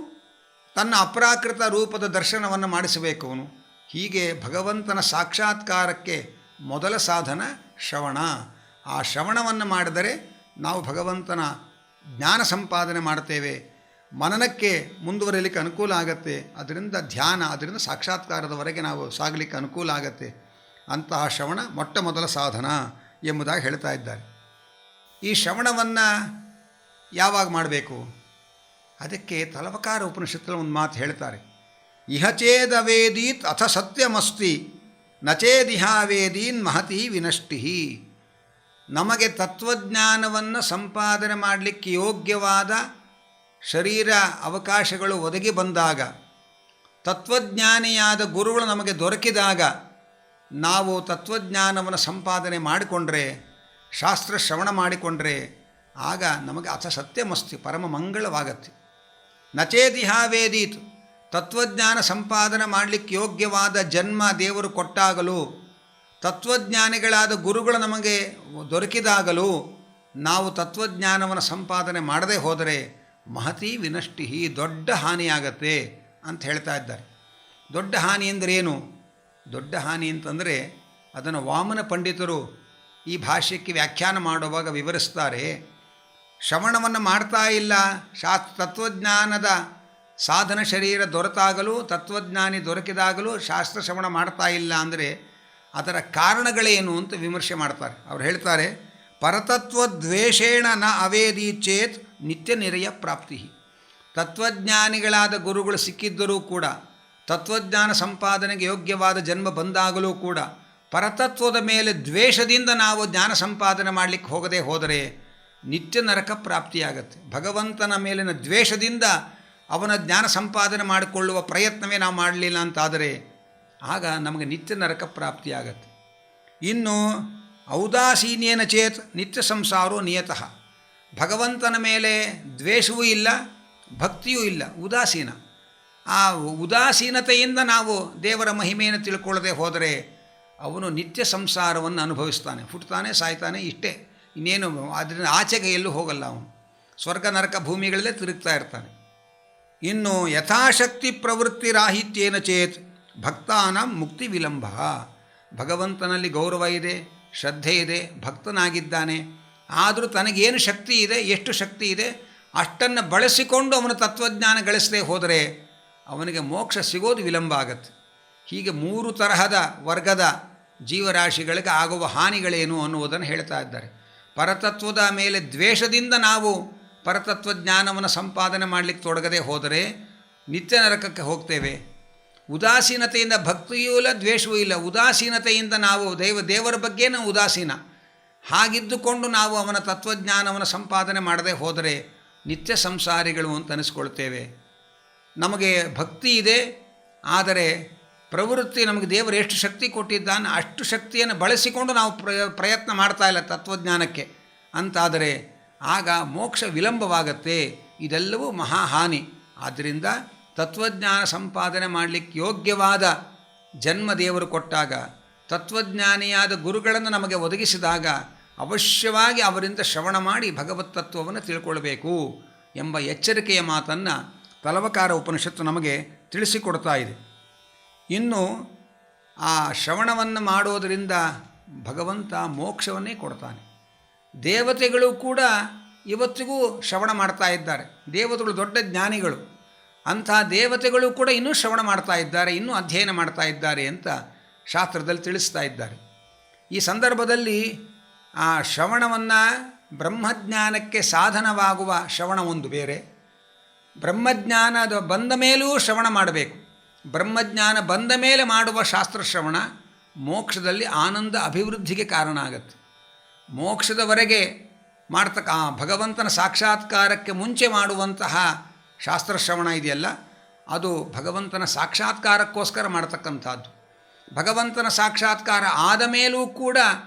ತನ್ನ ಅಪ್ರಾಕೃತ ರೂಪದ ದರ್ಶನವನ್ನು ಮಾಡಿಸಬೇಕು ಅವನು. ಹೀಗೆ ಭಗವಂತನ ಸಾಕ್ಷಾತ್ಕಾರಕ್ಕೆ ಮೊದಲ ಸಾಧನ ಶ್ರವಣ. ಆ ಶ್ರವಣವನ್ನು ಮಾಡಿದರೆ ನಾವು ಭಗವಂತನ ಜ್ಞಾನ ಸಂಪಾದನೆ ಮಾಡ್ತೇವೆ, ಮನನಕ್ಕೆ ಮುಂದುವರಿಯಲಿಕ್ಕೆ ಅನುಕೂಲ ಆಗತ್ತೆ. ಅದರಿಂದ ಧ್ಯಾನ, ಅದರಿಂದ ಸಾಕ್ಷಾತ್ಕಾರದವರೆಗೆ ನಾವು ಸಾಗಲಿಕ್ಕೆ ಅನುಕೂಲ ಆಗತ್ತೆ. ಅಂತಹ ಶ್ರವಣ ಮೊಟ್ಟ ಮೊದಲ ಸಾಧನ ಎಂಬುದಾಗಿ ಹೇಳ್ತಾ ಇದ್ದಾರೆ. ಈ ಶ್ರವಣವನ್ನು ಯಾವಾಗ ಮಾಡಬೇಕು? ಅದಕ್ಕೆ ತಲವಕಾರ ಉಪನಿಷತ್ತಲ್ಲಿ ಒಂದು ಮಾತು ಹೇಳ್ತಾರೆ, ಇಹಚೇದವೇದೀತ್ ಅಥ ಸತ್ಯಮಸ್ತಿ ನಚೇದಿಹಾವೇದೀನ್ ಮಹತಿ ವಿನಷ್ಟಿ. ನಮಗೆ ತತ್ವಜ್ಞಾನವನ್ನು ಸಂಪಾದನೆ ಮಾಡಲಿಕ್ಕೆ ಯೋಗ್ಯವಾದ ಶರೀರ ಅವಕಾಶಗಳು ಒದಗಿ ಬಂದಾಗ, ತತ್ವಜ್ಞಾನಿಯಾದ ಗುರುಗಳು ನಮಗೆ ದೊರಕಿದಾಗ ನಾವು ತತ್ವಜ್ಞಾನವನ್ನು ಸಂಪಾದನೆ ಮಾಡಿಕೊಂಡ್ರೆ, ಶಾಸ್ತ್ರ ಶ್ರವಣ ಮಾಡಿಕೊಂಡ್ರೆ ಆಗ ನಮಗೆ ಅಥ ಸತ್ಯಮಸ್ತಿ, ಪರಮ ಮಂಗಳವಾಗತ್ತೆ. ನಚೇದಿಹಾವೇದೀತು, ತತ್ವಜ್ಞಾನ ಸಂಪಾದನೆ ಮಾಡಲಿಕ್ಕೆ ಯೋಗ್ಯವಾದ ಜನ್ಮ ದೇವರು ಕೊಟ್ಟಾಗಲೂ, ತತ್ವಜ್ಞಾನಿಗಳಾದ ಗುರುಗಳು ನಮಗೆ ದೊರಕಿದಾಗಲೂ ನಾವು ತತ್ವಜ್ಞಾನವನ್ನು ಸಂಪಾದನೆ ಮಾಡದೇ ಹೋದರೆ ಮಹತಿ ವಿನಷ್ಟಿ, ದೊಡ್ಡ ಹಾನಿಯಾಗತ್ತೆ ಅಂತ ಹೇಳ್ತಾ ಇದ್ದಾರೆ. ದೊಡ್ಡ ಹಾನಿ ಎಂದರೇನು? ದೊಡ್ಡ ಹಾನಿ ಅಂತಂದರೆ ಅದನ್ನು ವಾಮನ ಪಂಡಿತರು ಈ ಭಾಷ್ಯಕ್ಕೆ ವ್ಯಾಖ್ಯಾನ ಮಾಡುವಾಗ ವಿವರಿಸ್ತಾರೆ. ಶ್ರವಣವನ್ನು ಮಾಡ್ತಾ ಇಲ್ಲ, ತತ್ವಜ್ಞಾನದ ಸಾಧನ ಶರೀರ ದೊರೆತಾಗಲೂ, ತತ್ವಜ್ಞಾನಿ ದೊರಕಿದಾಗಲೂ ಶಾಸ್ತ್ರ ಶ್ರವಣ ಮಾಡ್ತಾ ಇಲ್ಲ ಅಂದರೆ ಅದರ ಕಾರಣಗಳೇನು ಅಂತ ವಿಮರ್ಶೆ ಮಾಡ್ತಾರೆ. ಅವ್ರು ಹೇಳ್ತಾರೆ, ಪರತತ್ವದ್ವೇಷೇಣ ನ ಅವೇದಿ ಚೇತ್ ನಿತ್ಯ ನಿರಯ ಪ್ರಾಪ್ತಿ. ತತ್ವಜ್ಞಾನಿಗಳಾದ ಗುರುಗಳು ಸಿಕ್ಕಿದ್ದರೂ ಕೂಡ, ತತ್ವಜ್ಞಾನ ಸಂಪಾದನೆಗೆ ಯೋಗ್ಯವಾದ ಜನ್ಮ ಬಂದಾಗಲೂ ಕೂಡ ಪರತತ್ವದ ಮೇಲೆ ದ್ವೇಷದಿಂದ ನಾವು ಜ್ಞಾನ ಸಂಪಾದನೆ ಮಾಡಲಿಕ್ಕೆ ಹೋಗದೆ ಹೋದರೆ ನಿತ್ಯ ನರಕ ಪ್ರಾಪ್ತಿಯಾಗತ್ತೆ. ಭಗವಂತನ ಮೇಲಿನ ದ್ವೇಷದಿಂದ ಅವನ ಜ್ಞಾನ ಸಂಪಾದನೆ ಮಾಡಿಕೊಳ್ಳುವ ಪ್ರಯತ್ನವೇ ನಾವು ಮಾಡಲಿಲ್ಲ ಅಂತಾದರೆ ಆಗ ನಮಗೆ ನಿತ್ಯ ನರಕ ಪ್ರಾಪ್ತಿಯಾಗತ್ತೆ. ಇನ್ನು ಔದಾಸೀನ್ಯೇನ ಚೇತ್ ನಿತ್ಯ ಸಂಸಾರೋ ನಿಯತಃ. ಭಗವಂತನ ಮೇಲೆ ದ್ವೇಷವೂ ಇಲ್ಲ, ಭಕ್ತಿಯೂ ಇಲ್ಲ, ಉದಾಸೀನ. ಆ ಉದಾಸೀನತೆಯಿಂದ ನಾವು ದೇವರ ಮಹಿಮೆಯನ್ನು ತಿಳ್ಕೊಳ್ಳದೆ ಹೋದರೆ ಅವನು ನಿತ್ಯ ಸಂಸಾರವನ್ನು ಅನುಭವಿಸ್ತಾನೆ, ಹುಟ್ಟುತ್ತಾನೆ, ಸಾಯ್ತಾನೆ, ಇಷ್ಟೇ. ಇನ್ನೇನು ಅದರಿಂದ ಆಚೆಗೆ ಎಲ್ಲೂ ಹೋಗಲ್ಲ. ಅವನು ಸ್ವರ್ಗ ನರಕ ಭೂಮಿಗಳಲ್ಲೇ ತಿರುಗ್ತಾ ಇರ್ತಾನೆ. ಇನ್ನು ಯಥಾಶಕ್ತಿ ಪ್ರವೃತ್ತಿ ರಾಹಿತ್ಯೇನ ಚೇತ್ ಭಕ್ತಾನ ಮುಕ್ತಿ ವಿಳಂಬ. ಭಗವಂತನಲ್ಲಿ ಗೌರವ ಇದೆ, ಶ್ರದ್ಧೆ ಇದೆ, ಭಕ್ತನಾಗಿದ್ದಾನೆ. ಆದರೂ ತನಗೇನು ಶಕ್ತಿ ಇದೆ, ಎಷ್ಟು ಶಕ್ತಿ ಇದೆ ಅಷ್ಟನ್ನು ಬಳಸಿಕೊಂಡು ಅವನು ತತ್ವಜ್ಞಾನ ಗಳಿಸದೆ ಹೋದರೆ ಅವನಿಗೆ ಮೋಕ್ಷ ಸಿಗೋದು ವಿಳಂಬ ಆಗತ್ತೆ. ಹೀಗೆ 3 ತರಹದ ವರ್ಗದ ಜೀವರಾಶಿಗಳಿಗೆ ಆಗುವ ಹಾನಿಗಳೇನು ಅನ್ನುವುದನ್ನು ಹೇಳ್ತಾ ಇದ್ದಾರೆ. ಪರತತ್ವದ ಮೇಲೆ ದ್ವೇಷದಿಂದ ನಾವು ಪರತತ್ವಜ್ಞಾನವನ್ನು ಸಂಪಾದನೆ ಮಾಡಲಿಕ್ಕೆ ತೊಡಗದೆ ಹೋದರೆ ನಿತ್ಯ ನರಕಕ್ಕೆ ಹೋಗ್ತೇವೆ. ಉದಾಸೀನತೆಯಿಂದ ಭಕ್ತಿಯೂ ಇಲ್ಲ, ದ್ವೇಷವೂ ಇಲ್ಲ, ಉದಾಸೀನತೆಯಿಂದ ನಾವು ದೇವರ ಬಗ್ಗೆ ನಾವು ಉದಾಸೀನ ಹಾಗಿದ್ದುಕೊಂಡು ನಾವು ಅವನ ತತ್ವಜ್ಞಾನವನ್ನು ಸಂಪಾದನೆ ಮಾಡದೆ ಹೋದರೆ ನಿತ್ಯ ಸಂಸಾರಿಗಳು ಅಂತ ಅನಿಸ್ಕೊಳ್ತೇವೆ. ನಮಗೆ ಭಕ್ತಿ ಇದೆ, ಆದರೆ ಪ್ರವೃತ್ತಿ ನಮಗೆ ದೇವರು ಎಷ್ಟು ಶಕ್ತಿ ಕೊಟ್ಟಿದ್ದಾನೆ ಅಷ್ಟು ಶಕ್ತಿಯನ್ನು ಬಳಸಿಕೊಂಡು ನಾವು ಪ್ರಯತ್ನ ಮಾಡ್ತಾ ಇಲ್ಲ ತತ್ವಜ್ಞಾನಕ್ಕೆ ಅಂತಾದರೆ ಆಗ ಮೋಕ್ಷ ವಿಳಂಬವಾಗತ್ತೆ. ಇದೆಲ್ಲವೂ ಮಹಾಹಾನಿ. ಆದ್ದರಿಂದ ತತ್ವಜ್ಞಾನ ಸಂಪಾದನೆ ಮಾಡಲಿಕ್ಕೆ ಯೋಗ್ಯವಾದ ಜನ್ಮ ದೇವರು ಕೊಟ್ಟಾಗ, ತತ್ವಜ್ಞಾನಿಯಾದ ಗುರುಗಳನ್ನು ನಮಗೆ ಒದಗಿಸಿದಾಗ ಅವಶ್ಯವಾಗಿ ಅವರಿಂದ ಶ್ರವಣ ಮಾಡಿ ಭಗವತ್ ತತ್ವವನ್ನು ತಿಳ್ಕೊಳ್ಬೇಕು ಎಂಬ ಎಚ್ಚರಿಕೆಯ ಮಾತನ್ನು ತಲವಕಾರ ಉಪನಿಷತ್ತು ನಮಗೆ ತಿಳಿಸಿಕೊಡ್ತಾ ಇದೆ. ಇನ್ನು ಆ ಶ್ರವಣವನ್ನು ಮಾಡೋದರಿಂದ ಭಗವಂತ ಮೋಕ್ಷವನ್ನೇ ಕೊಡ್ತಾನೆ. ದೇವತೆಗಳು ಕೂಡ ಇವತ್ತಿಗೂ ಶ್ರವಣ ಮಾಡ್ತಾ ಇದ್ದಾರೆ. ದೇವತೆಗಳು ದೊಡ್ಡ ಜ್ಞಾನಿಗಳು. ಅಂಥ ದೇವತೆಗಳು ಕೂಡ ಇನ್ನೂ ಶ್ರವಣ ಮಾಡ್ತಾ ಇದ್ದಾರೆ, ಇನ್ನೂ ಅಧ್ಯಯನ ಮಾಡ್ತಾ ಇದ್ದಾರೆ ಅಂತ ಶಾಸ್ತ್ರದಲ್ಲಿ ತಿಳಿಸ್ತಾ ಇದ್ದಾರೆ. ಈ ಸಂದರ್ಭದಲ್ಲಿ ಆ ಶ್ರವಣವನ್ನು ಬ್ರಹ್ಮಜ್ಞಾನಕ್ಕೆ ಸಾಧನವಾಗುವ ಶ್ರವಣ ಒಂದು ಬೇರೆ, ಬ್ರಹ್ಮಜ್ಞಾನದ ಬಂದ ಮೇಲೂ ಶ್ರವಣ ಮಾಡಬೇಕು. ಬ್ರಹ್ಮಜ್ಞಾನ ಬಂದ ಮೇಲೆ ಮಾಡುವ ಶಾಸ್ತ್ರಶ್ರವಣ ಮೋಕ್ಷದಲ್ಲಿ ಆನಂದ ಅಭಿವೃದ್ಧಿಗೆ ಕಾರಣ ಆಗುತ್ತೆ. ಮೋಕ್ಷದವರೆಗೆ ಭಗವಂತನ ಸಾಕ್ಷಾತ್ಕಾರಕ್ಕೆ ಮುಂಚೆ ಮಾಡುವಂತಹ ಶಾಸ್ತ್ರಶ್ರವಣ ಇದೆಯಲ್ಲ, ಅದು ಭಗವಂತನ ಸಾಕ್ಷಾತ್ಕಾರಕ್ಕೋಸ್ಕರ ಮಾಡತಕ್ಕಂಥದ್ದು. ಭಗವಂತನ ಸಾಕ್ಷಾತ್ಕಾರ ಆದ ಮೇಲೂ ಕೂಡ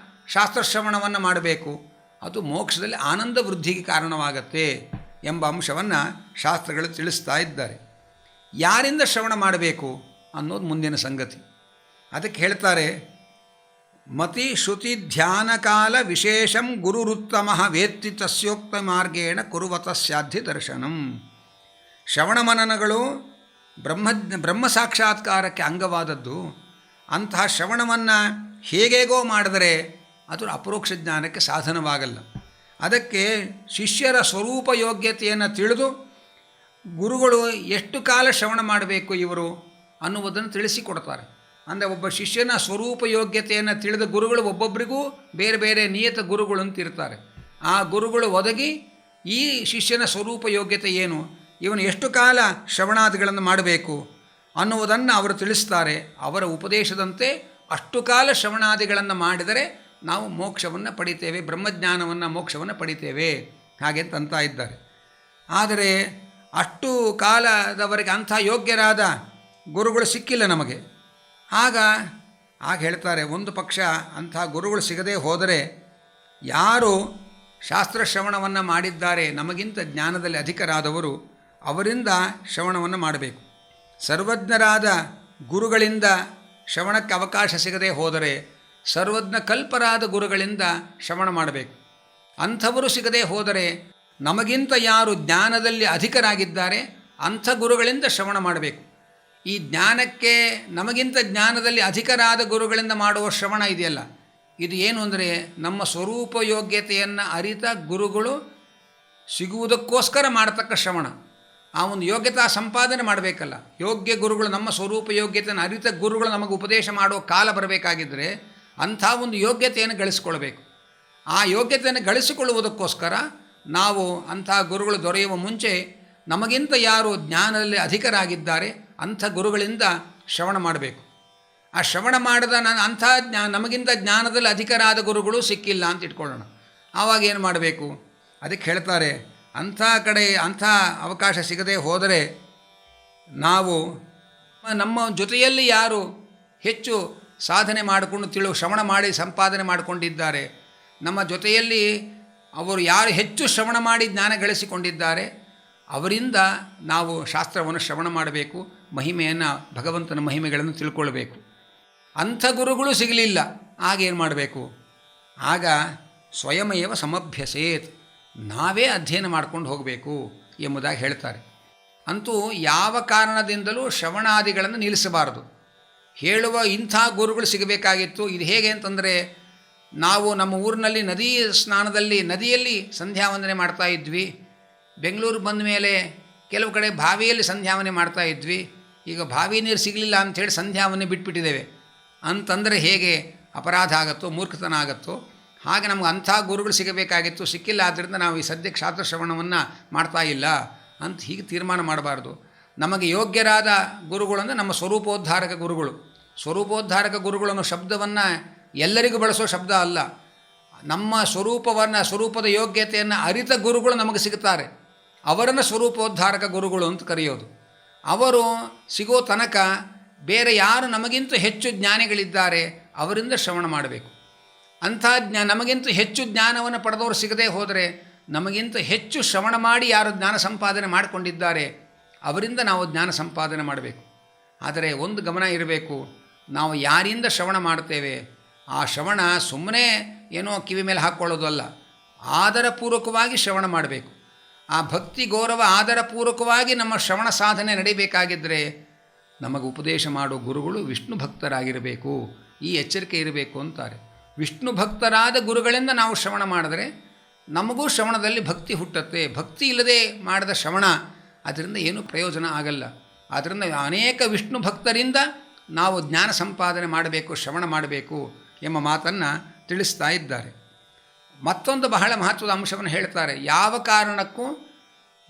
ಶಾಸ್ತ್ರಶ್ರವಣವನ್ನು ಮಾಡಬೇಕು, ಅದು ಮೋಕ್ಷದಲ್ಲಿ ಆನಂದ ವೃದ್ಧಿಗೆ ಕಾರಣವಾಗತ್ತೆ ಎಂಬ ಅಂಶವನ್ನು ಶಾಸ್ತ್ರಗಳು ತಿಳಿಸ್ತಾ ಇದ್ದಾರೆ. ಯಾರಿಂದ ಶ್ರವಣ ಮಾಡಬೇಕು ಅನ್ನೋದು ಮುಂದಿನ ಸಂಗತಿ. ಅದಕ್ಕೆ ಹೇಳ್ತಾರೆ, ಮತಿ ಶ್ರುತಿ ಧ್ಯಾನ ಕಾಲ ವಿಶೇಷಂ ಗುರುರುತ್ತಮ ವೇತ್ತಿ ತಸ್ಯೋಕ್ತ ಮಾರ್ಗೇಣ ಕುರುವತ ಸ್ಯಾಧಿ ದರ್ಶನಂ. ಶ್ರವಣ ಮನನಗಳು ಬ್ರಹ್ಮ ಸಾಕ್ಷಾತ್ಕಾರಕ್ಕೆ ಅಂಗವಾದದ್ದು. ಅಂತಹ ಶ್ರವಣವನ್ನು ಹೇಗೇಗೋ ಮಾಡಿದರೆ ಅದು ಅಪರೋಕ್ಷ ಜ್ಞಾನಕ್ಕೆ ಸಾಧನವಾಗಲ್ಲ. ಅದಕ್ಕೆ ಶಿಷ್ಯರ ಸ್ವರೂಪ ಯೋಗ್ಯತೆಯನ್ನು ತಿಳಿದು ಗುರುಗಳು ಎಷ್ಟು ಕಾಲ ಶ್ರವಣ ಮಾಡಬೇಕು ಇವರು ಅನ್ನುವುದನ್ನು ತಿಳಿಸಿಕೊಡ್ತಾರೆ. ಅಂದರೆ ಒಬ್ಬ ಶಿಷ್ಯನ ಸ್ವರೂಪ ಯೋಗ್ಯತೆಯನ್ನು ತಿಳಿದ ಗುರುಗಳು ಒಬ್ಬೊಬ್ಬರಿಗೂ ಬೇರೆ ಬೇರೆ ನಿಯತ ಗುರುಗಳು ಅಂತಿರ್ತಾರೆ. ಆ ಗುರುಗಳು ಒದಗಿ ಈ ಶಿಷ್ಯನ ಸ್ವರೂಪ ಯೋಗ್ಯತೆ ಏನು, ಇವನು ಎಷ್ಟು ಕಾಲ ಶ್ರವಣಾದಿಗಳನ್ನು ಮಾಡಬೇಕು ಅನ್ನುವುದನ್ನು ಅವರು ತಿಳಿಸ್ತಾರೆ. ಅವರ ಉಪದೇಶದಂತೆ ಅಷ್ಟು ಕಾಲ ಶ್ರವಣಾದಿಗಳನ್ನು ಮಾಡಿದರೆ ನಾವು ಮೋಕ್ಷವನ್ನು ಪಡಿತೇವೆ, ಬ್ರಹ್ಮಜ್ಞಾನವನ್ನು ಮೋಕ್ಷವನ್ನು ಪಡಿತೇವೆ ಹಾಗೆ ಅಂತ ಇದ್ದಾರೆ. ಆದರೆ ಅಷ್ಟು ಕಾಲದವರೆಗೆ ಅಂಥ ಯೋಗ್ಯರಾದ ಗುರುಗಳು ಸಿಕ್ಕಿಲ್ಲ ನಮಗೆ. ಆಗ ಹೇಳ್ತಾರೆ, ಒಂದು ಪಕ್ಷ ಅಂಥ ಗುರುಗಳು ಸಿಗದೇ ಹೋದರೆ ಯಾರು ಶಾಸ್ತ್ರಶ್ರವಣವನ್ನು ಮಾಡಿದ್ದಾರೆ, ನಮಗಿಂತ ಜ್ಞಾನದಲ್ಲಿ ಅಧಿಕರಾದವರು, ಅವರಿಂದ ಶ್ರವಣವನ್ನು ಮಾಡಬೇಕು. ಸರ್ವಜ್ಞರಾದ ಗುರುಗಳಿಂದ ಶ್ರವಣಕ್ಕೆ ಅವಕಾಶ ಸಿಗದೇ ಹೋದರೆ ಸರ್ವಜ್ಞ ಕಲ್ಪರಾದ ಗುರುಗಳಿಂದ ಶ್ರವಣ ಮಾಡಬೇಕು. ಅಂಥವರು ಸಿಗದೇ ಹೋದರೆ ನಮಗಿಂತ ಯಾರು ಜ್ಞಾನದಲ್ಲಿ ಅಧಿಕರಾಗಿದ್ದಾರೆ ಅಂಥ ಗುರುಗಳಿಂದ ಶ್ರವಣ ಮಾಡಬೇಕು. ಈ ಜ್ಞಾನಕ್ಕೆ ನಮಗಿಂತ ಜ್ಞಾನದಲ್ಲಿ ಅಧಿಕರಾದ ಗುರುಗಳಿಂದ ಮಾಡುವ ಶ್ರವಣ ಇದೆಯಲ್ಲ, ಇದು ಏನು ಅಂದರೆ ನಮ್ಮ ಸ್ವರೂಪ ಯೋಗ್ಯತೆಯನ್ನು ಅರಿತ ಗುರುಗಳು ಸಿಗುವುದಕ್ಕೋಸ್ಕರ ಮಾಡತಕ್ಕ ಶ್ರವಣ. ಆ ಒಂದು ಯೋಗ್ಯತಾ ಸಂಪಾದನೆ ಮಾಡಬೇಕಲ್ಲ. ಯೋಗ್ಯ ಗುರುಗಳು, ನಮ್ಮ ಸ್ವರೂಪ ಯೋಗ್ಯತೆಯನ್ನು ಅರಿತ ಗುರುಗಳು ನಮಗೆ ಉಪದೇಶ ಮಾಡುವ ಕಾಲ ಬರಬೇಕಾಗಿದ್ದರೆ ಅಂಥ ಒಂದು ಯೋಗ್ಯತೆಯನ್ನು ಗಳಿಸಿಕೊಳ್ಬೇಕು. ಆ ಯೋಗ್ಯತೆಯನ್ನು ಗಳಿಸಿಕೊಳ್ಳುವುದಕ್ಕೋಸ್ಕರ ನಾವು ಅಂಥ ಗುರುಗಳು ದೊರೆಯುವ ಮುಂಚೆ ನಮಗಿಂತ ಯಾರು ಜ್ಞಾನದಲ್ಲಿ ಅಧಿಕರಾಗಿದ್ದಾರೆ ಅಂಥ ಗುರುಗಳಿಂದ ಶ್ರವಣ ಮಾಡಬೇಕು. ಆ ಶ್ರವಣ ಮಾಡಿದ ಅಂಥ ನಮಗಿಂತ ಜ್ಞಾನದಲ್ಲಿ ಅಧಿಕರಾದ ಗುರುಗಳು ಸಿಕ್ಕಿಲ್ಲ ಅಂತ ಇಟ್ಕೊಳ್ಳೋಣ. ಆವಾಗ ಏನು ಮಾಡಬೇಕು? ಅದಕ್ಕೆ ಹೇಳ್ತಾರೆ, ಅಂಥ ಕಡೆ ಅಂಥ ಅವಕಾಶ ಸಿಗದೆ ಹೋದರೆ ನಾವು ನಮ್ಮ ಜೊತೆಯಲ್ಲಿ ಯಾರು ಹೆಚ್ಚು ಸಾಧನೆ ಮಾಡಿಕೊಂಡು ಶ್ರವಣ ಮಾಡಿ ಸಂಪಾದನೆ ಮಾಡಿಕೊಂಡಿದ್ದಾರೆ, ನಮ್ಮ ಜೊತೆಯಲ್ಲಿ ಅವರು ಯಾರು ಹೆಚ್ಚು ಶ್ರವಣ ಮಾಡಿ ಜ್ಞಾನ ಗಳಿಸಿಕೊಂಡಿದ್ದಾರೆ ಅವರಿಂದ ನಾವು ಶಾಸ್ತ್ರವನ್ನು ಶ್ರವಣ ಮಾಡಬೇಕು, ಮಹಿಮೆಯನ್ನು, ಭಗವಂತನ ಮಹಿಮೆಗಳನ್ನು ತಿಳ್ಕೊಳ್ಬೇಕು. ಅಂಥ ಗುರುಗಳು ಸಿಗಲಿಲ್ಲ, ಆಗೇನು ಮಾಡಬೇಕು? ಆಗ ಸ್ವಯಮೇವ ಸಮಭ್ಯಸೇತ್, ನಾವೇ ಅಧ್ಯಯನ ಮಾಡ್ಕೊಂಡು ಹೋಗಬೇಕು ಎಂಬುದಾಗಿ ಹೇಳ್ತಾರೆ. ಅಂತೂ ಯಾವ ಕಾರಣದಿಂದಲೂ ಶ್ರವಣಾದಿಗಳನ್ನು ನಿಲ್ಲಿಸಬಾರದು. ಹೇಳುವ ಇಂಥ ಗುರುಗಳು ಸಿಗಬೇಕಾಗಿತ್ತು. ಇದು ಹೇಗೆ ಅಂತಂದರೆ, ನಾವು ನಮ್ಮ ಊರಿನಲ್ಲಿ ನದಿ ಸ್ನಾನದಲ್ಲಿ ನದಿಯಲ್ಲಿ ಸಂಧ್ಯಾ ವಂದನೆ ಮಾಡ್ತಾ ಇದ್ವಿ. ಬೆಂಗಳೂರು ಬಂದ ಮೇಲೆ ಕೆಲವು ಕಡೆ ಬಾವಿಯಲ್ಲಿ ಸಂಧ್ಯಾವನೆ ಮಾಡ್ತಾ ಇದ್ವಿ. ಈಗ ಬಾವಿ ನೀರು ಸಿಗಲಿಲ್ಲ ಅಂಥೇಳಿ ಸಂಧ್ಯಾವನೆ ಬಿಟ್ಬಿಟ್ಟಿದ್ದೇವೆ ಅಂತಂದರೆ ಹೇಗೆ ಅಪರಾಧ ಆಗುತ್ತೋ, ಮೂರ್ಖತನ ಆಗುತ್ತೋ. ಹಾಗೆ ನಮ್ಗೆ ಅಂಥ ಗುರುಗಳು ಸಿಗಬೇಕಾಗಿತ್ತು, ಸಿಕ್ಕಿಲ್ಲ. ಆದ್ದರಿಂದ ನಾವು ಈ ಸದ್ಯಕ್ಕೆ ಶಾಸ್ತ್ರ ಶ್ರವಣವನ್ನು ಮಾಡ್ತಾ ಇಲ್ಲ ಅಂತ ಹೀಗೆ ತೀರ್ಮಾನ ಮಾಡಬಾರ್ದು. ನಮಗೆ ಯೋಗ್ಯರಾದ ಗುರುಗಳು ಅಂದರೆ ನಮ್ಮ ಸ್ವರೂಪೋದ್ಧಾರಕ ಗುರುಗಳು. ಸ್ವರೂಪೋದ್ಧಾರಕ ಗುರುಗಳು ಅನ್ನೋ ಶಬ್ದವನ್ನು ಎಲ್ಲರಿಗೂ ಬಳಸೋ ಶಬ್ದ ಅಲ್ಲ. ನಮ್ಮ ಸ್ವರೂಪದ ಯೋಗ್ಯತೆಯನ್ನು ಅರಿತ ಗುರುಗಳು ನಮಗೆ ಸಿಗುತ್ತಾರೆ, ಅವರನ್ನು ಸ್ವರೂಪೋದ್ಧಾರಕ ಗುರುಗಳು ಅಂತ ಕರೆಯೋದು. ಅವರು ಸಿಗೋ ತನಕ ಬೇರೆ ಯಾರು ನಮಗಿಂತ ಹೆಚ್ಚು ಜ್ಞಾನಿಗಳಿದ್ದಾರೆ ಅವರಿಂದ ಶ್ರವಣ ಮಾಡಬೇಕು. ಅಂಥ ನಮಗಿಂತ ಹೆಚ್ಚು ಜ್ಞಾನವನ್ನು ಪಡೆದವರು ಸಿಗದೇ ಹೋದರೆ ನಮಗಿಂತ ಹೆಚ್ಚು ಶ್ರವಣ ಮಾಡಿ ಯಾರು ಜ್ಞಾನ ಸಂಪಾದನೆ ಮಾಡಿಕೊಂಡಿದ್ದಾರೆ ಅವರಿಂದ ನಾವು ಜ್ಞಾನ ಸಂಪಾದನೆ ಮಾಡಬೇಕು. ಆದರೆ ಒಂದು ಗಮನ ಇರಬೇಕು, ನಾವು ಯಾರಿಂದ ಶ್ರವಣ ಮಾಡ್ತೇವೆ ಆ ಶ್ರವಣ ಸುಮ್ಮನೆ ಏನೋ ಕಿವಿ ಮೇಲೆ ಹಾಕ್ಕೊಳ್ಳೋದು ಅಲ್ಲ, ಆದರಪೂರ್ವಕವಾಗಿ ಶ್ರವಣ ಮಾಡಬೇಕು. ಆ ಭಕ್ತಿ ಗೌರವ ಆದರಪೂರ್ವಕವಾಗಿ ನಮ್ಮ ಶ್ರವಣ ಸಾಧನೆ ನಡೀಬೇಕಾಗಿದ್ದರೆ ನಮಗೆ ಉಪದೇಶ ಮಾಡೋ ಗುರುಗಳು ವಿಷ್ಣು ಭಕ್ತರಾಗಿರಬೇಕು. ಈ ಎಚ್ಚರಿಕೆ ಇರಬೇಕು ಅಂತಾರೆ. ವಿಷ್ಣು ಭಕ್ತರಾದ ಗುರುಗಳಿಂದ ನಾವು ಶ್ರವಣ ಮಾಡಿದ್ರೆ ನಮಗೂ ಶ್ರವಣದಲ್ಲಿ ಭಕ್ತಿ ಹುಟ್ಟುತ್ತೆ. ಭಕ್ತಿ ಇಲ್ಲದೆ ಮಾಡಿದ ಶ್ರವಣ ಅದರಿಂದ ಏನೂ ಪ್ರಯೋಜನ ಆಗಲ್ಲ. ಆದ್ದರಿಂದ ಅನೇಕ ವಿಷ್ಣು ಭಕ್ತರಿಂದ ನಾವು ಜ್ಞಾನ ಸಂಪಾದನೆ ಮಾಡಬೇಕು, ಶ್ರವಣ ಮಾಡಬೇಕು ಎಂಬ ಮಾತನ್ನು ತಿಳಿಸ್ತಾ ಇದ್ದಾರೆ. ಮತ್ತೊಂದು ಬಹಳ ಮಹತ್ವದ ಅಂಶವನ್ನು ಹೇಳ್ತಾರೆ. ಯಾವ ಕಾರಣಕ್ಕೂ